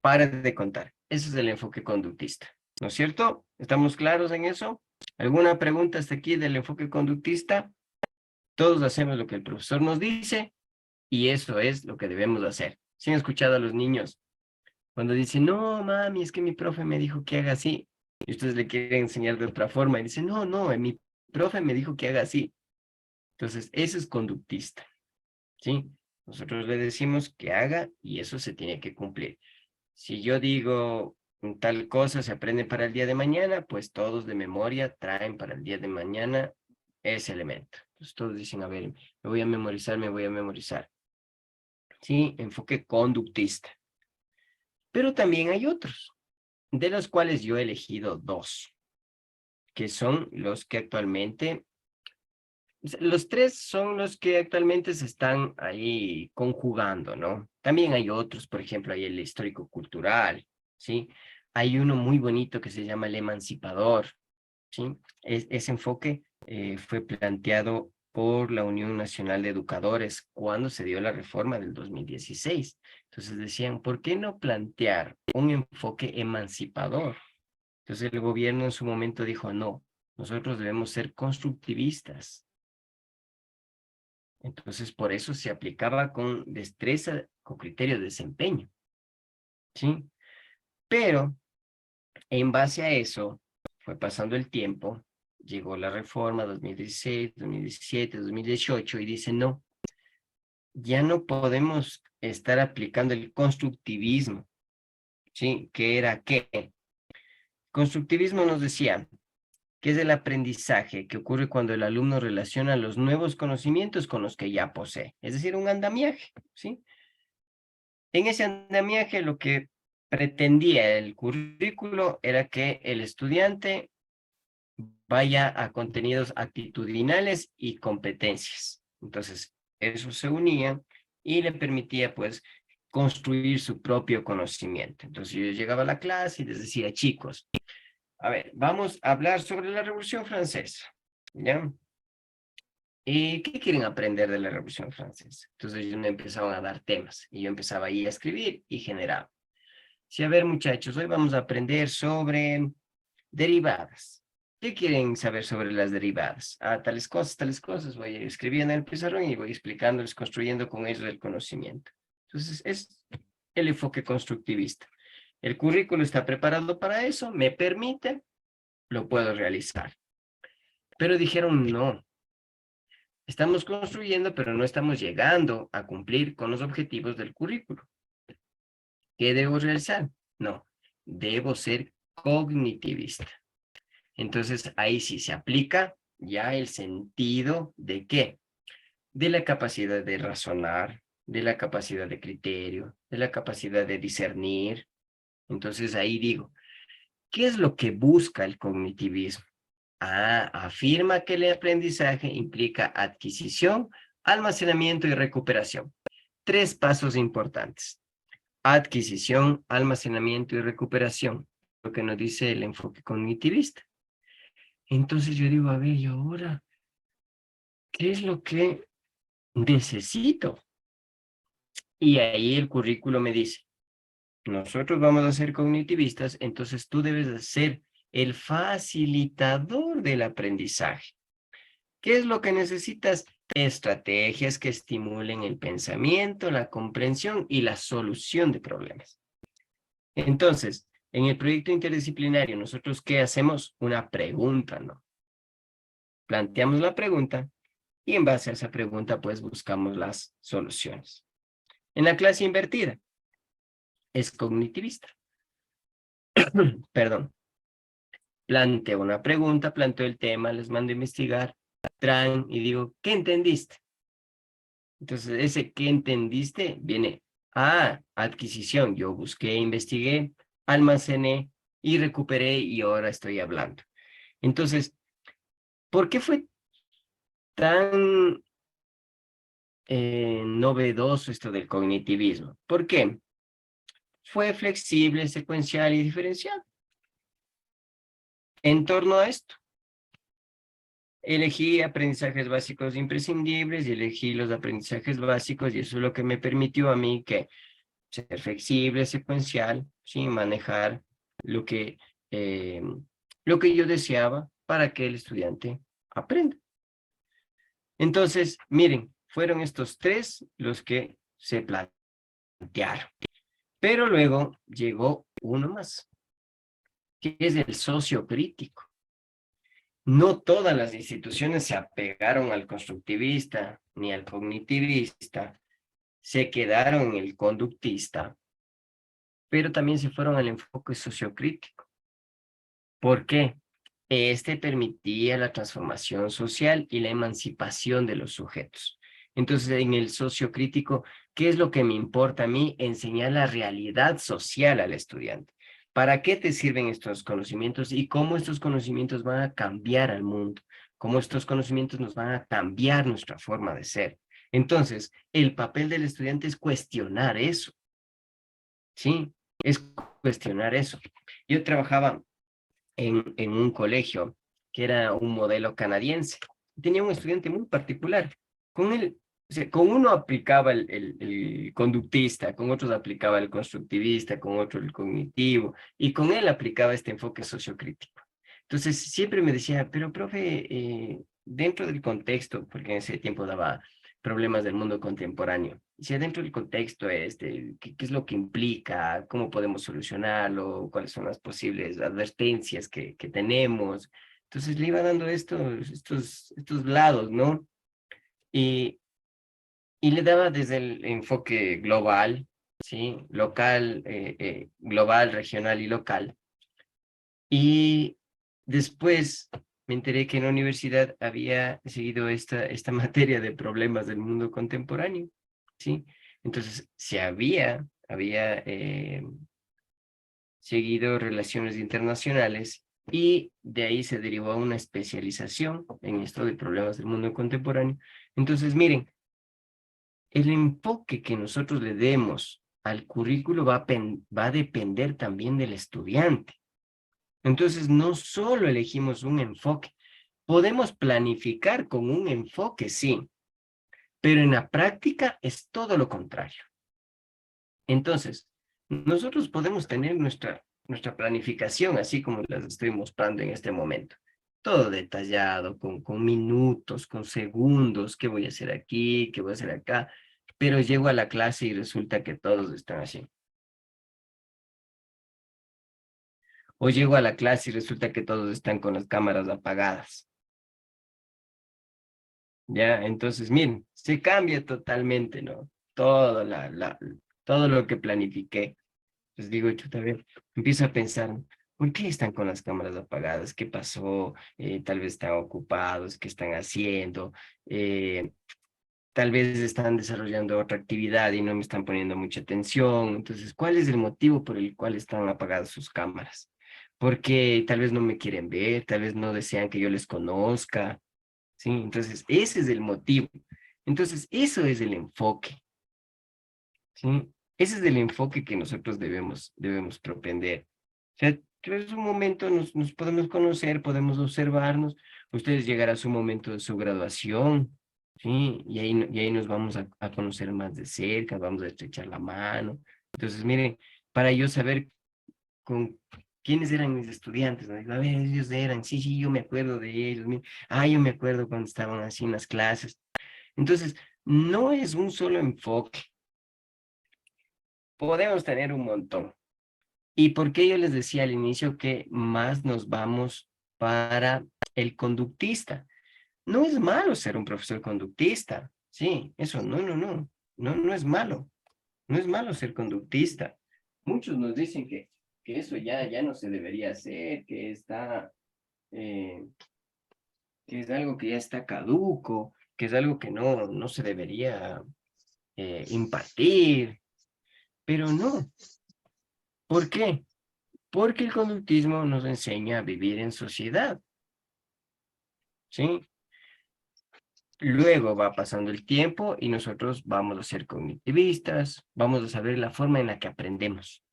Para de contar. Ese es el enfoque conductista, ¿no es cierto? ¿Estamos claros en eso? ¿Alguna pregunta hasta aquí del enfoque conductista? Todos hacemos lo que el profesor nos dice y eso es lo que debemos hacer. ¿Sí han escuchado a los niños? Cuando dice, no, mami, es que mi profe me dijo que haga así. Y ustedes le quieren enseñar de otra forma. Y dice, no, no, mi profe me dijo que haga así. Entonces, eso es conductista, ¿sí? Nosotros le decimos que haga y eso se tiene que cumplir. Si yo digo tal cosa se aprende para el día de mañana, pues todos de memoria traen para el día de mañana ese elemento. Entonces todos dicen, a ver, me voy a memorizar, me voy a memorizar. Sí, enfoque conductista. Pero también hay otros, de los cuales yo he elegido dos, que son los que actualmente, los tres son los que actualmente se están ahí conjugando, ¿no? También hay otros, por ejemplo, hay el histórico-cultural, ¿sí? Hay uno muy bonito que se llama el emancipador, ¿sí? Ese enfoque fue planteado por la Unión Nacional de Educadores cuando se dio la reforma del 2016. Entonces decían, ¿por qué no plantear un enfoque emancipador? Entonces el gobierno en su momento dijo, no, nosotros debemos ser constructivistas. Entonces por eso se aplicaba con destreza, con criterio de desempeño, ¿sí? Pero en base a eso, fue pasando el tiempo, llegó la reforma 2016, 2017, 2018 y dice, no, ya no podemos estar aplicando el constructivismo, ¿sí? ¿Qué era qué? Constructivismo nos decía que es el aprendizaje que ocurre cuando el alumno relaciona los nuevos conocimientos con los que ya posee, es decir, un andamiaje, ¿sí? En ese andamiaje lo que pretendía el currículo era que el estudiante vaya a contenidos actitudinales y competencias. Entonces, eso se unía y le permitía, pues, construir su propio conocimiento. Entonces, yo llegaba a la clase y les decía, chicos, a ver, vamos a hablar sobre la Revolución Francesa, ¿ya? ¿Y qué quieren aprender de la Revolución Francesa? Entonces, ellos me empezaban a dar temas y yo empezaba ahí a escribir y generaba. Sí, a ver, muchachos, hoy vamos a aprender sobre derivadas. ¿Qué quieren saber sobre las derivadas? Ah, tales cosas. Voy escribiendo en el pizarrón y voy explicándoles, construyendo con ellos el conocimiento. Entonces, es el enfoque constructivista. El currículo está preparado para eso, me permite, lo puedo realizar. Pero dijeron, no, estamos construyendo, pero no estamos llegando a cumplir con los objetivos del currículo. ¿Qué debo realizar? No, debo ser cognitivista. Entonces, ahí sí se aplica ya el sentido de qué, de la capacidad de razonar, de la capacidad de criterio, de la capacidad de discernir. Entonces, ahí digo, ¿qué es lo que busca el cognitivismo? Ah, afirma que el aprendizaje implica adquisición, almacenamiento y recuperación. Tres pasos importantes. Adquisición, almacenamiento y recuperación, lo que nos dice el enfoque cognitivista. Entonces yo digo, a ver, ¿y ahora qué es lo que necesito? Y ahí el currículo me dice, nosotros vamos a ser cognitivistas, entonces tú debes de ser el facilitador del aprendizaje. ¿Qué es lo que necesitas? Estrategias que estimulen el pensamiento, la comprensión y la solución de problemas. Entonces, en el proyecto interdisciplinario, nosotros ¿qué hacemos? Una pregunta, ¿no? Planteamos la pregunta y en base a esa pregunta, pues, buscamos las soluciones. En la clase invertida, es cognitivista. Perdón. Planteo una pregunta, planteo el tema, les mando a investigar, traen y digo, ¿qué entendiste? Entonces, ese ¿qué entendiste? Viene a adquisición. Yo busqué, investigué, almacené y recuperé y ahora estoy hablando. Entonces, ¿por qué fue tan novedoso esto del cognitivismo? ¿Por qué? Fue flexible, secuencial y diferencial. En torno a esto, elegí aprendizajes básicos imprescindibles y elegí los aprendizajes básicos y eso es lo que me permitió a mí que ser flexible, secuencial, ¿sí? Manejar lo que yo deseaba para que el estudiante aprenda. Entonces, miren, fueron estos tres los que se plantearon. Pero luego llegó uno más, que es el sociocrítico. No todas las instituciones se apegaron al constructivista ni al cognitivista, se quedaron en el conductista, pero también se fueron al enfoque sociocrítico. ¿Por qué? Este permitía la transformación social y la emancipación de los sujetos. Entonces, en el sociocrítico, ¿qué es lo que me importa a mí? Enseñar la realidad social al estudiante. ¿Para qué te sirven estos conocimientos y cómo estos conocimientos van a cambiar al mundo? ¿Cómo estos conocimientos nos van a cambiar nuestra forma de ser? Entonces, el papel del estudiante es cuestionar eso, ¿sí? Es cuestionar eso. Yo trabajaba en un colegio que era un modelo canadiense. Tenía un estudiante muy particular. Con él, o sea, con uno aplicaba el conductista, con otros aplicaba el constructivista, con otro el cognitivo, y con él aplicaba este enfoque sociocrítico. Entonces, siempre me decía, pero profe, dentro del contexto, porque en ese tiempo daba problemas del mundo contemporáneo. Si dentro del contexto ¿qué es lo que implica? ¿Cómo podemos solucionarlo? ¿Cuáles son las posibles advertencias que tenemos? Entonces le iba dando estos lados, ¿no? Y, y le daba desde el enfoque global, ¿sí? Local, global, regional y local. Y después me enteré que en la universidad había seguido esta materia de problemas del mundo contemporáneo, ¿sí? Entonces, se había seguido relaciones internacionales y de ahí se derivó a una especialización en esto de problemas del mundo contemporáneo. Entonces, miren, el enfoque que nosotros le demos al currículo va a depender también del estudiante. Entonces, no solo elegimos un enfoque, podemos planificar con un enfoque, sí, pero en la práctica es todo lo contrario. Entonces, nosotros podemos tener nuestra planificación, así como las estoy mostrando en este momento. Todo detallado, con minutos, con segundos, qué voy a hacer aquí, qué voy a hacer acá, pero llego a la clase y resulta que todos están así. O llego a la clase y resulta que todos están con las cámaras apagadas. Ya, entonces, miren, se cambia totalmente, ¿no? Todo lo que planifiqué. Pues digo, chuta, a ver, empiezo a pensar, ¿por qué están con las cámaras apagadas? ¿Qué pasó? Tal vez están ocupados, ¿qué están haciendo? Tal vez están desarrollando otra actividad y no me están poniendo mucha atención. Entonces, ¿cuál es el motivo por el cual están apagadas sus cámaras? Porque tal vez no me quieren ver, tal vez no desean que yo les conozca, ¿sí? Entonces, ese es el motivo. Entonces, eso es el enfoque, ¿sí? Ese es el enfoque que nosotros debemos propender. O sea, es un momento, nos podemos conocer, podemos observarnos, ustedes llegará su momento de su graduación, ¿sí? Y ahí nos vamos a conocer más de cerca, vamos a estrechar la mano. Entonces, miren, para yo saber con quiénes eran mis estudiantes, ¿no? Digo, a ver, ellos eran, sí, yo me acuerdo de ellos, yo me acuerdo cuando estaban así en las clases. Entonces, no es un solo enfoque, podemos tener un montón. ¿Y por qué yo les decía al inicio que más nos vamos para el conductista? No es malo ser un profesor conductista, sí, eso, no es malo, no es malo ser conductista. Muchos nos dicen que eso ya no se debería hacer, eh, que es algo que ya está caduco, que es algo que no se debería impartir, pero no. ¿Por qué? Porque el conductismo nos enseña a vivir en sociedad, ¿sí? Luego va pasando el tiempo y nosotros vamos a ser cognitivistas, vamos a saber la forma en la que aprendemos.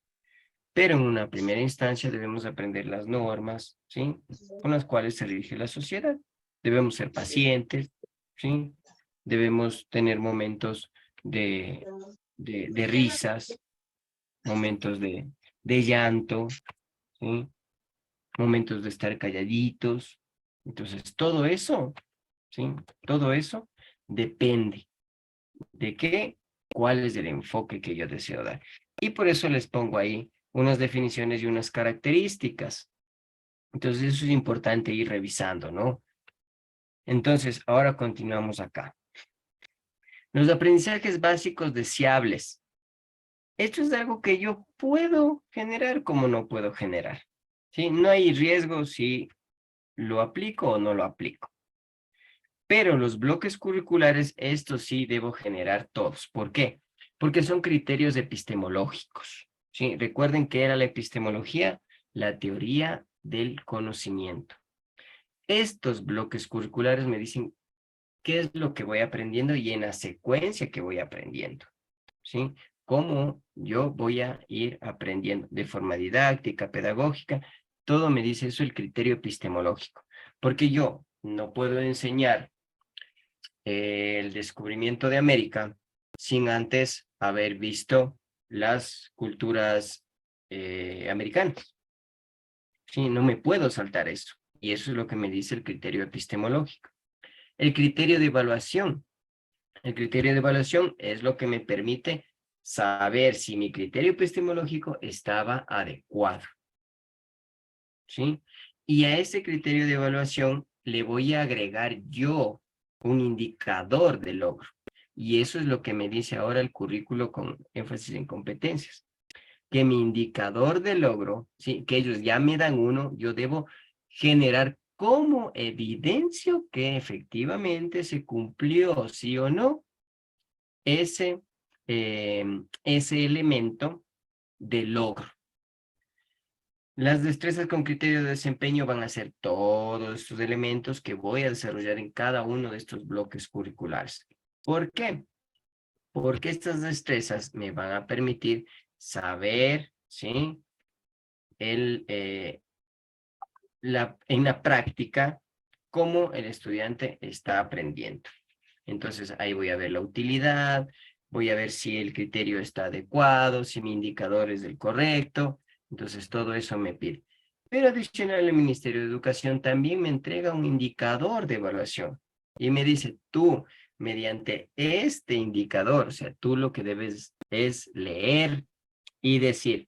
Pero en una primera instancia debemos aprender las normas, ¿sí? Con las cuales se rige la sociedad. Debemos ser pacientes, ¿sí? Debemos tener momentos de risas, momentos de llanto, ¿sí? Momentos de estar calladitos. Entonces, todo eso, ¿sí? Todo eso depende de qué, cuál es el enfoque que yo deseo dar. Y por eso les pongo ahí unas definiciones y unas características. Entonces eso es importante ir revisando, ¿no? Entonces, ahora continuamos acá. Los aprendizajes básicos deseables. Esto es algo que yo puedo generar como no puedo generar. ¿Sí? No hay riesgo si lo aplico o no lo aplico. Pero los bloques curriculares, estos sí debo generar todos. ¿Por qué? Porque son criterios epistemológicos. ¿Sí? Recuerden que era la epistemología, la teoría del conocimiento. Estos bloques curriculares me dicen qué es lo que voy aprendiendo y en la secuencia que voy aprendiendo. ¿Sí? Cómo yo voy a ir aprendiendo de forma didáctica, pedagógica. Todo me dice eso el criterio epistemológico. Porque yo no puedo enseñar el descubrimiento de América sin antes haber visto las culturas americanas. Sí, no me puedo saltar eso. Y eso es lo que me dice el criterio epistemológico. El criterio de evaluación. El criterio de evaluación es lo que me permite saber si mi criterio epistemológico estaba adecuado. ¿Sí? Y a ese criterio de evaluación le voy a agregar yo un indicador de logro. Y eso es lo que me dice ahora el currículo con énfasis en competencias. Que mi indicador de logro, ¿sí? Que ellos ya me dan uno, yo debo generar como evidencio que efectivamente se cumplió, sí o no, ese elemento de logro. Las destrezas con criterio de desempeño van a ser todos estos elementos que voy a desarrollar en cada uno de estos bloques curriculares. ¿Por qué? Porque estas destrezas me van a permitir saber, ¿sí? En la práctica, cómo el estudiante está aprendiendo. Entonces, ahí voy a ver la utilidad, voy a ver si el criterio está adecuado, si mi indicador es el correcto. Entonces, todo eso me pide. Pero adicional, el Ministerio de Educación también me entrega un indicador de evaluación. Y me dice, tú, mediante este indicador, o sea, tú lo que debes es leer y decir,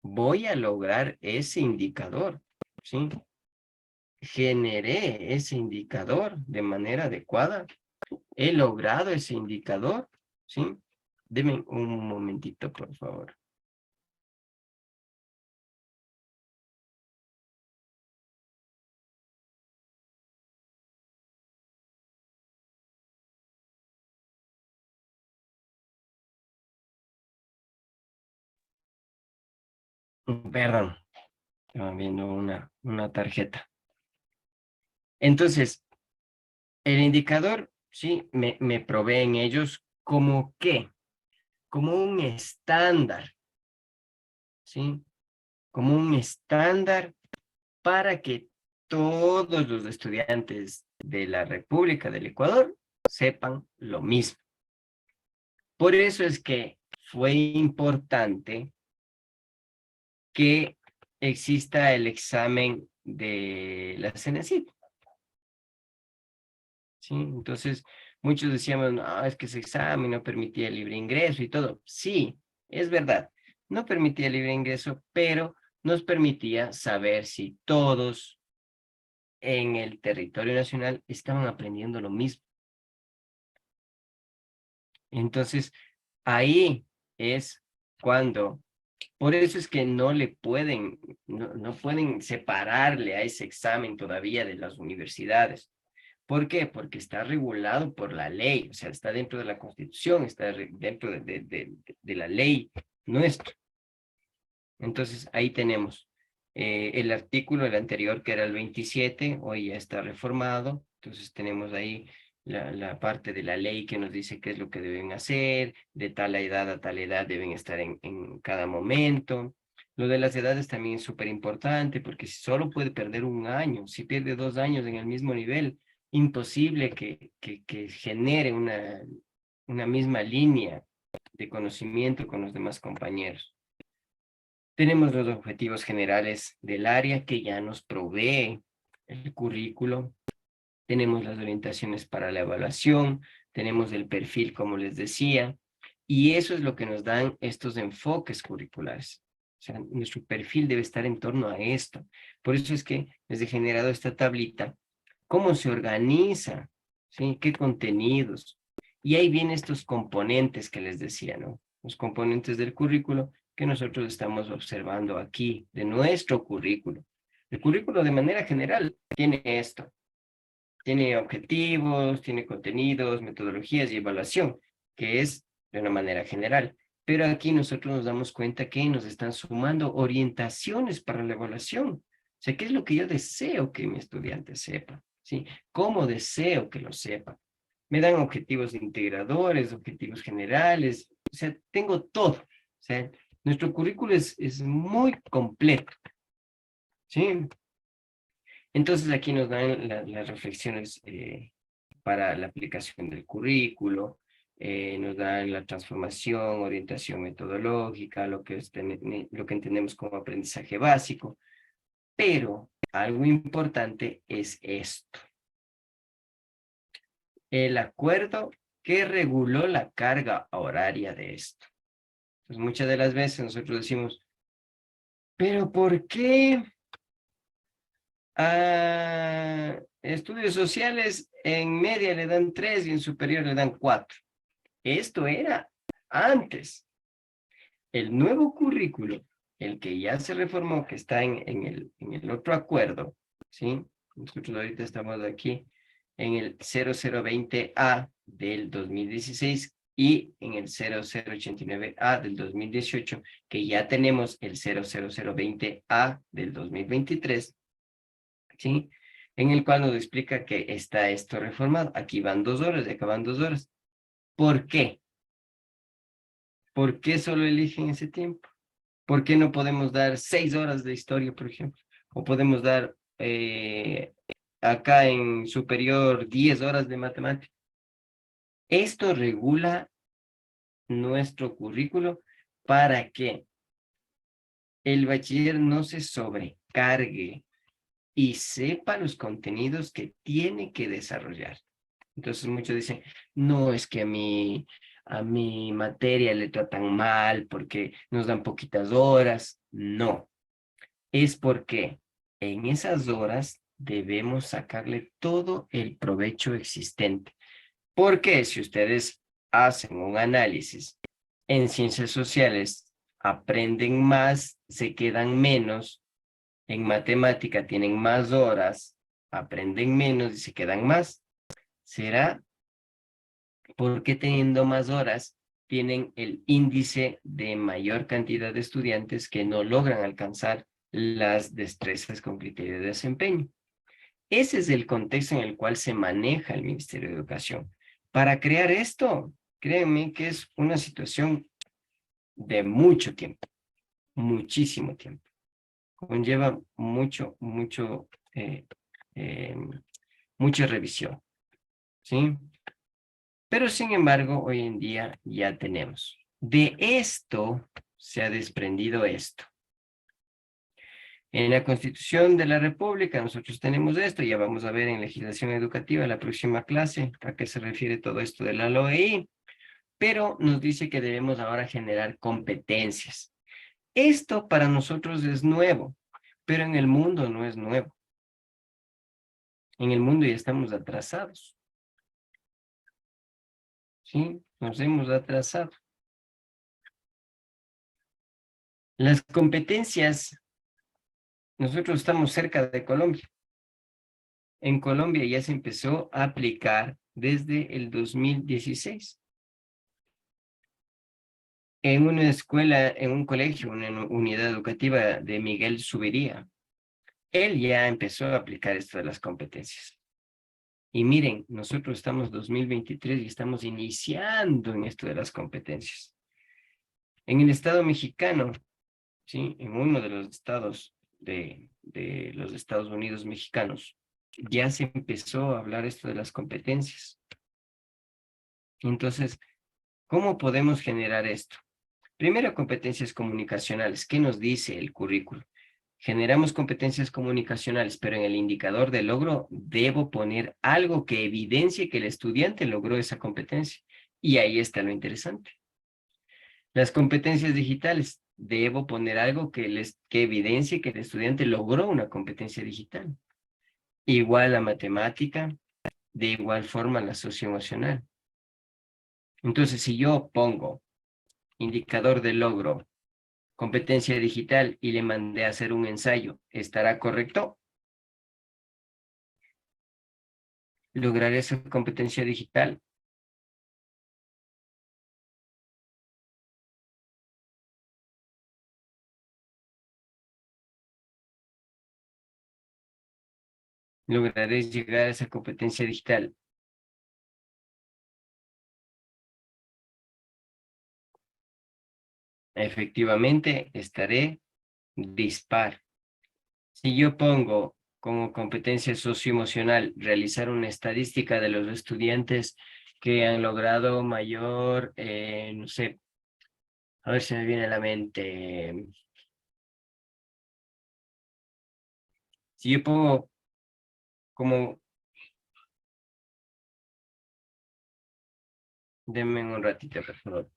voy a lograr ese indicador, ¿sí? Generé ese indicador de manera adecuada. He logrado ese indicador, ¿sí? Deme un momentito, por favor. Perdón, estaba viendo una tarjeta. Entonces, el indicador, sí, me proveen ellos como qué, como un estándar, ¿sí? Como un estándar para que todos los estudiantes de la República del Ecuador sepan lo mismo. Por eso es que fue importante que exista el examen de la CENESID. ¿Sí? Entonces, muchos decíamos, no, es que ese examen no permitía el libre ingreso y todo. Sí, es verdad, no permitía el libre ingreso, pero nos permitía saber si todos en el territorio nacional estaban aprendiendo lo mismo. Entonces, ahí es cuando, por eso es que no pueden separarle a ese examen todavía de las universidades. ¿Por qué? Porque está regulado por la ley, o sea, está dentro de la Constitución, está dentro de la ley nuestra. Entonces, ahí tenemos el artículo, el anterior, que era el 27, hoy ya está reformado. Entonces, tenemos ahí la parte de la ley que nos dice qué es lo que deben hacer, de tal edad a tal edad deben estar en cada momento. Lo de las edades también es súper importante, porque si solo puede perder un año, si pierde 2 años en el mismo nivel, imposible que genere una misma línea de conocimiento con los demás compañeros. Tenemos los objetivos generales del área que ya nos provee el currículo. Tenemos las orientaciones para la evaluación. Tenemos el perfil, como les decía. Y eso es lo que nos dan estos enfoques curriculares. O sea, nuestro perfil debe estar en torno a esto. Por eso es que les he generado esta tablita. ¿Cómo se organiza? ¿Sí? ¿Qué contenidos? Y ahí vienen estos componentes que les decía, ¿no? Los componentes del currículo que nosotros estamos observando aquí, de nuestro currículo. El currículo de manera general tiene esto. Tiene objetivos, tiene contenidos, metodologías y evaluación, que es de una manera general. Pero aquí nosotros nos damos cuenta que nos están sumando orientaciones para la evaluación. O sea, ¿qué es lo que yo deseo que mi estudiante sepa? ¿Sí? ¿Cómo deseo que lo sepa? Me dan objetivos integradores, objetivos generales. O sea, tengo todo. O sea, nuestro currículo es muy completo. ¿Sí? Entonces aquí nos dan las reflexiones para la aplicación del currículo, nos dan la transformación, orientación metodológica, lo que entendemos como aprendizaje básico, pero algo importante es esto. El acuerdo que reguló la carga horaria de esto. Pues muchas de las veces nosotros decimos, ¿pero por qué a estudios sociales en media le dan 3 y en superior le dan 4? Esto era antes. El nuevo currículo, el que ya se reformó, que está en el otro acuerdo, ¿sí? Nosotros ahorita estamos aquí en el 0020A del 2016 y en el 0089A del 2018, que ya tenemos el 00020A del 2023, ¿sí? En el cual nos explica que está esto reformado. Aquí van 2 horas y acá van 2 horas. ¿Por qué? ¿Por qué solo eligen ese tiempo? ¿Por qué no podemos dar 6 horas de historia, por ejemplo? O podemos dar acá en superior 10 horas de matemática. Esto regula nuestro currículo para que el bachiller no se sobrecargue y sepa los contenidos que tiene que desarrollar. Entonces muchos dicen, no, es que a mi materia le tratan mal porque nos dan poquitas horas. No, es porque en esas horas debemos sacarle todo el provecho existente. Porque si ustedes hacen un análisis en ciencias sociales, aprenden más, se quedan menos, en matemática tienen más horas, aprenden menos y se quedan más. ¿Será porque teniendo más horas tienen el índice de mayor cantidad de estudiantes que no logran alcanzar las destrezas con criterio de desempeño? Ese es el contexto en el cual se maneja el Ministerio de Educación. Para crear esto, créanme que es una situación de mucho tiempo, muchísimo tiempo. Conlleva mucha revisión, ¿sí? Pero sin embargo, hoy en día ya tenemos. De esto se ha desprendido esto. En la Constitución de la República nosotros tenemos esto, ya vamos a ver en legislación educativa la próxima clase a qué se refiere todo esto de la LOEI, pero nos dice que debemos ahora generar competencias. Esto para nosotros es nuevo, pero en el mundo no es nuevo. En el mundo ya estamos atrasados. ¿Sí? Nos hemos atrasado. Las competencias, nosotros estamos cerca de Colombia. En Colombia ya se empezó a aplicar desde el 2016. En una escuela, en un colegio, una unidad educativa de Miguel Subiría, él ya empezó a aplicar esto de las competencias. Y miren, nosotros estamos en 2023 y estamos iniciando en esto de las competencias. En el Estado mexicano, ¿sí? En uno de los estados de los Estados Unidos mexicanos, ya se empezó a hablar esto de las competencias. Entonces, ¿cómo podemos generar esto? Primero, competencias comunicacionales. ¿Qué nos dice el currículo? Generamos competencias comunicacionales, pero en el indicador de logro debo poner algo que evidencie que el estudiante logró esa competencia. Y ahí está lo interesante. Las competencias digitales. Debo poner algo que evidencie que el estudiante logró una competencia digital. Igual la matemática, de igual forma la socioemocional. Entonces, si yo pongo indicador de logro, competencia digital y le mandé a hacer un ensayo, ¿estará correcto? ¿Lograr esa competencia digital? ¿Lograré llegar a esa competencia digital? Efectivamente, estaré dispar. Si yo pongo como competencia socioemocional realizar una estadística de los estudiantes que han logrado mayor, no sé, a ver si me viene a la mente. Si yo pongo como, denme un ratito, por favor.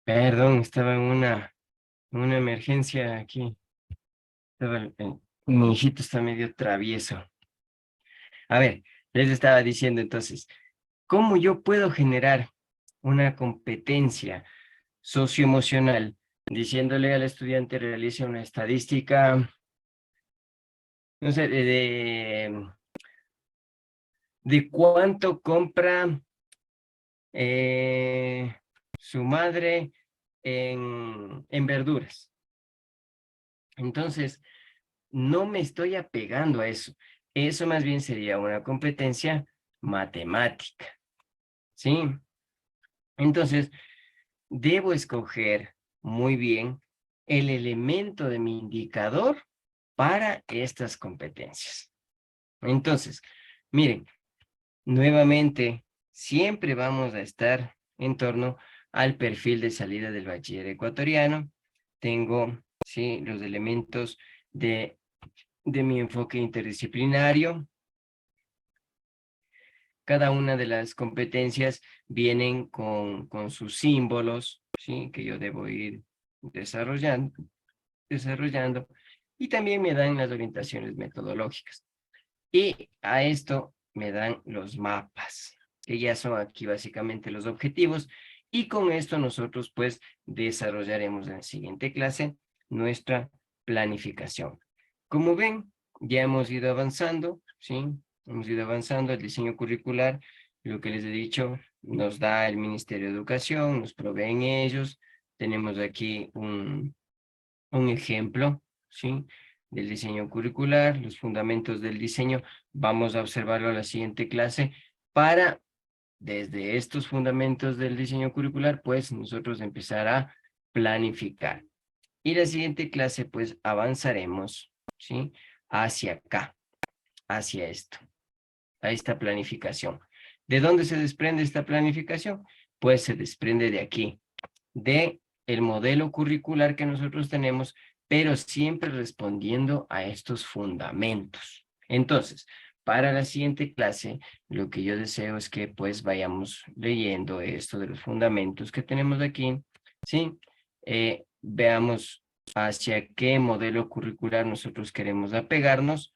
Perdón, estaba en una emergencia aquí. Mi hijito está medio travieso. A ver, les estaba diciendo entonces, ¿cómo yo puedo generar una competencia socioemocional diciéndole al estudiante realice una estadística, no sé, de cuánto compra su madre en verduras? Entonces, no me estoy apegando a eso. Eso más bien sería una competencia matemática, ¿sí? Entonces, debo escoger muy bien el elemento de mi indicador para estas competencias. Entonces, miren, nuevamente, siempre vamos a estar en torno al perfil de salida del bachiller ecuatoriano. Tengo, sí, los elementos de mi enfoque interdisciplinario. Cada una de las competencias vienen con sus símbolos, ¿sí? Que yo debo ir desarrollando, y también me dan las orientaciones metodológicas. Y a esto me dan los mapas, que ya son aquí básicamente los objetivos, y con esto nosotros pues desarrollaremos en la siguiente clase nuestra planificación. Como ven, ya hemos ido avanzando, ¿sí? Hemos ido avanzando el diseño curricular, lo que les he dicho, nos da el Ministerio de Educación, nos proveen ellos, tenemos aquí un ejemplo, ¿sí? Del diseño curricular, los fundamentos del diseño, vamos a observarlo en la siguiente clase para, desde estos fundamentos del diseño curricular, pues nosotros empezar a planificar. Y la siguiente clase, pues avanzaremos, ¿sí? Hacia acá, hacia esto, a esta planificación. ¿De dónde se desprende esta planificación? Pues se desprende de aquí, de el modelo curricular que nosotros tenemos, pero siempre respondiendo a estos fundamentos. Entonces, para la siguiente clase, lo que yo deseo es que pues vayamos leyendo esto de los fundamentos que tenemos aquí, ¿sí? Veamos hacia qué modelo curricular nosotros queremos apegarnos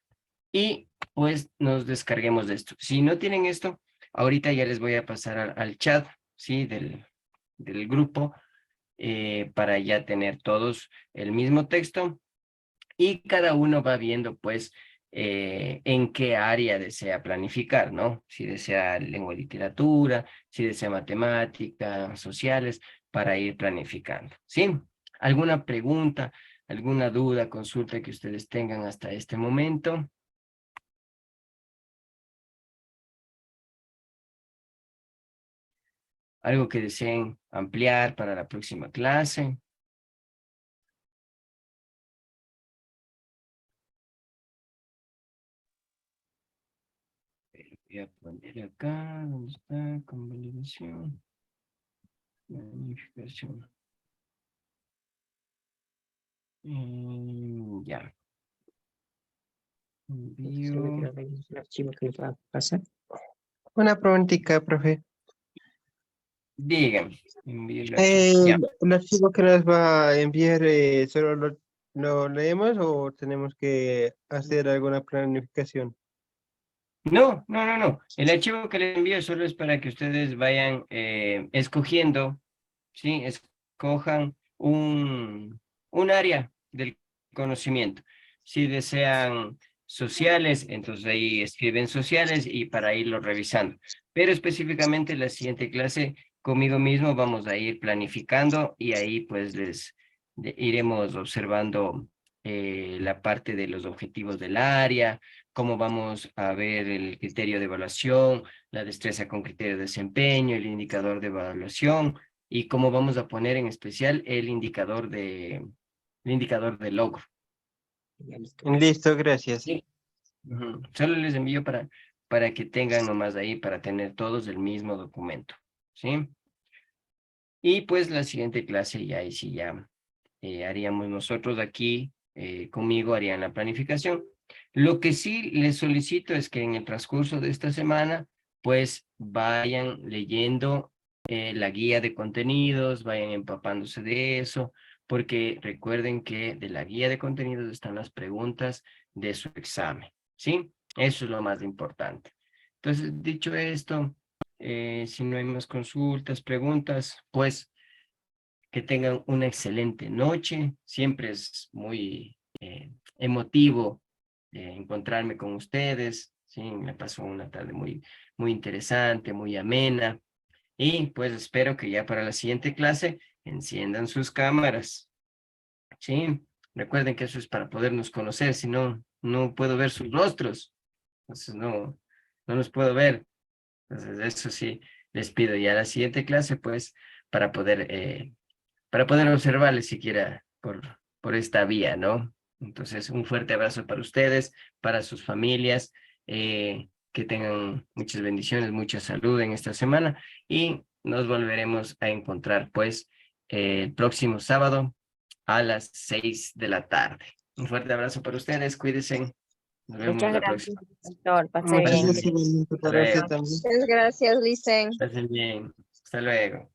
y pues nos descarguemos de esto. Si no tienen esto, ahorita ya les voy a pasar al chat, ¿sí? Del grupo, para ya tener todos el mismo texto y cada uno va viendo pues en qué área desea planificar, ¿no? Si desea lengua y literatura, si desea matemática, sociales, para ir planificando, ¿sí? ¿Alguna pregunta, alguna duda, consulta que ustedes tengan hasta este momento? ¿Algo que deseen ampliar para la próxima clase? Voy a poner acá, ¿dónde está? Convalidación. Planificación. Ya. Envío. El archivo que va a pasar. Una preguntita, profe. Dígame. Envío el archivo. Ya. ¿El archivo que nos va a enviar solo lo leemos o tenemos que hacer alguna planificación? No. El archivo que les envío solo es para que ustedes vayan escogiendo, ¿sí? Escojan un área del conocimiento. Si desean sociales, entonces ahí escriben sociales y para irlo revisando. Pero específicamente la siguiente clase, conmigo mismo vamos a ir planificando y ahí pues iremos observando la parte de los objetivos del área, cómo vamos a ver el criterio de evaluación, la destreza con criterio de desempeño, el indicador de evaluación y cómo vamos a poner en especial el indicador de logro. Listo, gracias. Sí. Solo les envío para que tengan nomás ahí, para tener todos el mismo documento, ¿sí? Y pues la siguiente clase ya ahí sí ya haríamos nosotros aquí, conmigo harían la planificación. Lo que sí les solicito es que en el transcurso de esta semana, pues vayan leyendo la guía de contenidos, vayan empapándose de eso, porque recuerden que de la guía de contenidos están las preguntas de su examen, ¿sí? Eso es lo más importante. Entonces, dicho esto, si no hay más consultas, preguntas, pues que tengan una excelente noche. Siempre es muy emotivo encontrarme con ustedes. Sí, me pasó una tarde muy interesante, muy amena. Y pues espero que ya para la siguiente clase enciendan sus cámaras. Sí, recuerden que eso es para podernos conocer, si no, no puedo ver sus rostros. Entonces no los puedo ver. Entonces eso sí, les pido ya la siguiente clase, pues, para poder observarles siquiera por esta vía, ¿no? Entonces, un fuerte abrazo para ustedes, para sus familias, que tengan muchas bendiciones, mucha salud en esta semana y nos volveremos a encontrar, pues, el próximo sábado a las 6 de la tarde. Un fuerte abrazo para ustedes, cuídense. Nos vemos Muchas la gracias, próxima. doctor. Pase Muchas bien. gracias Hasta para usted luego. también. Muchas gracias, Licen. Pasen bien. Hasta luego.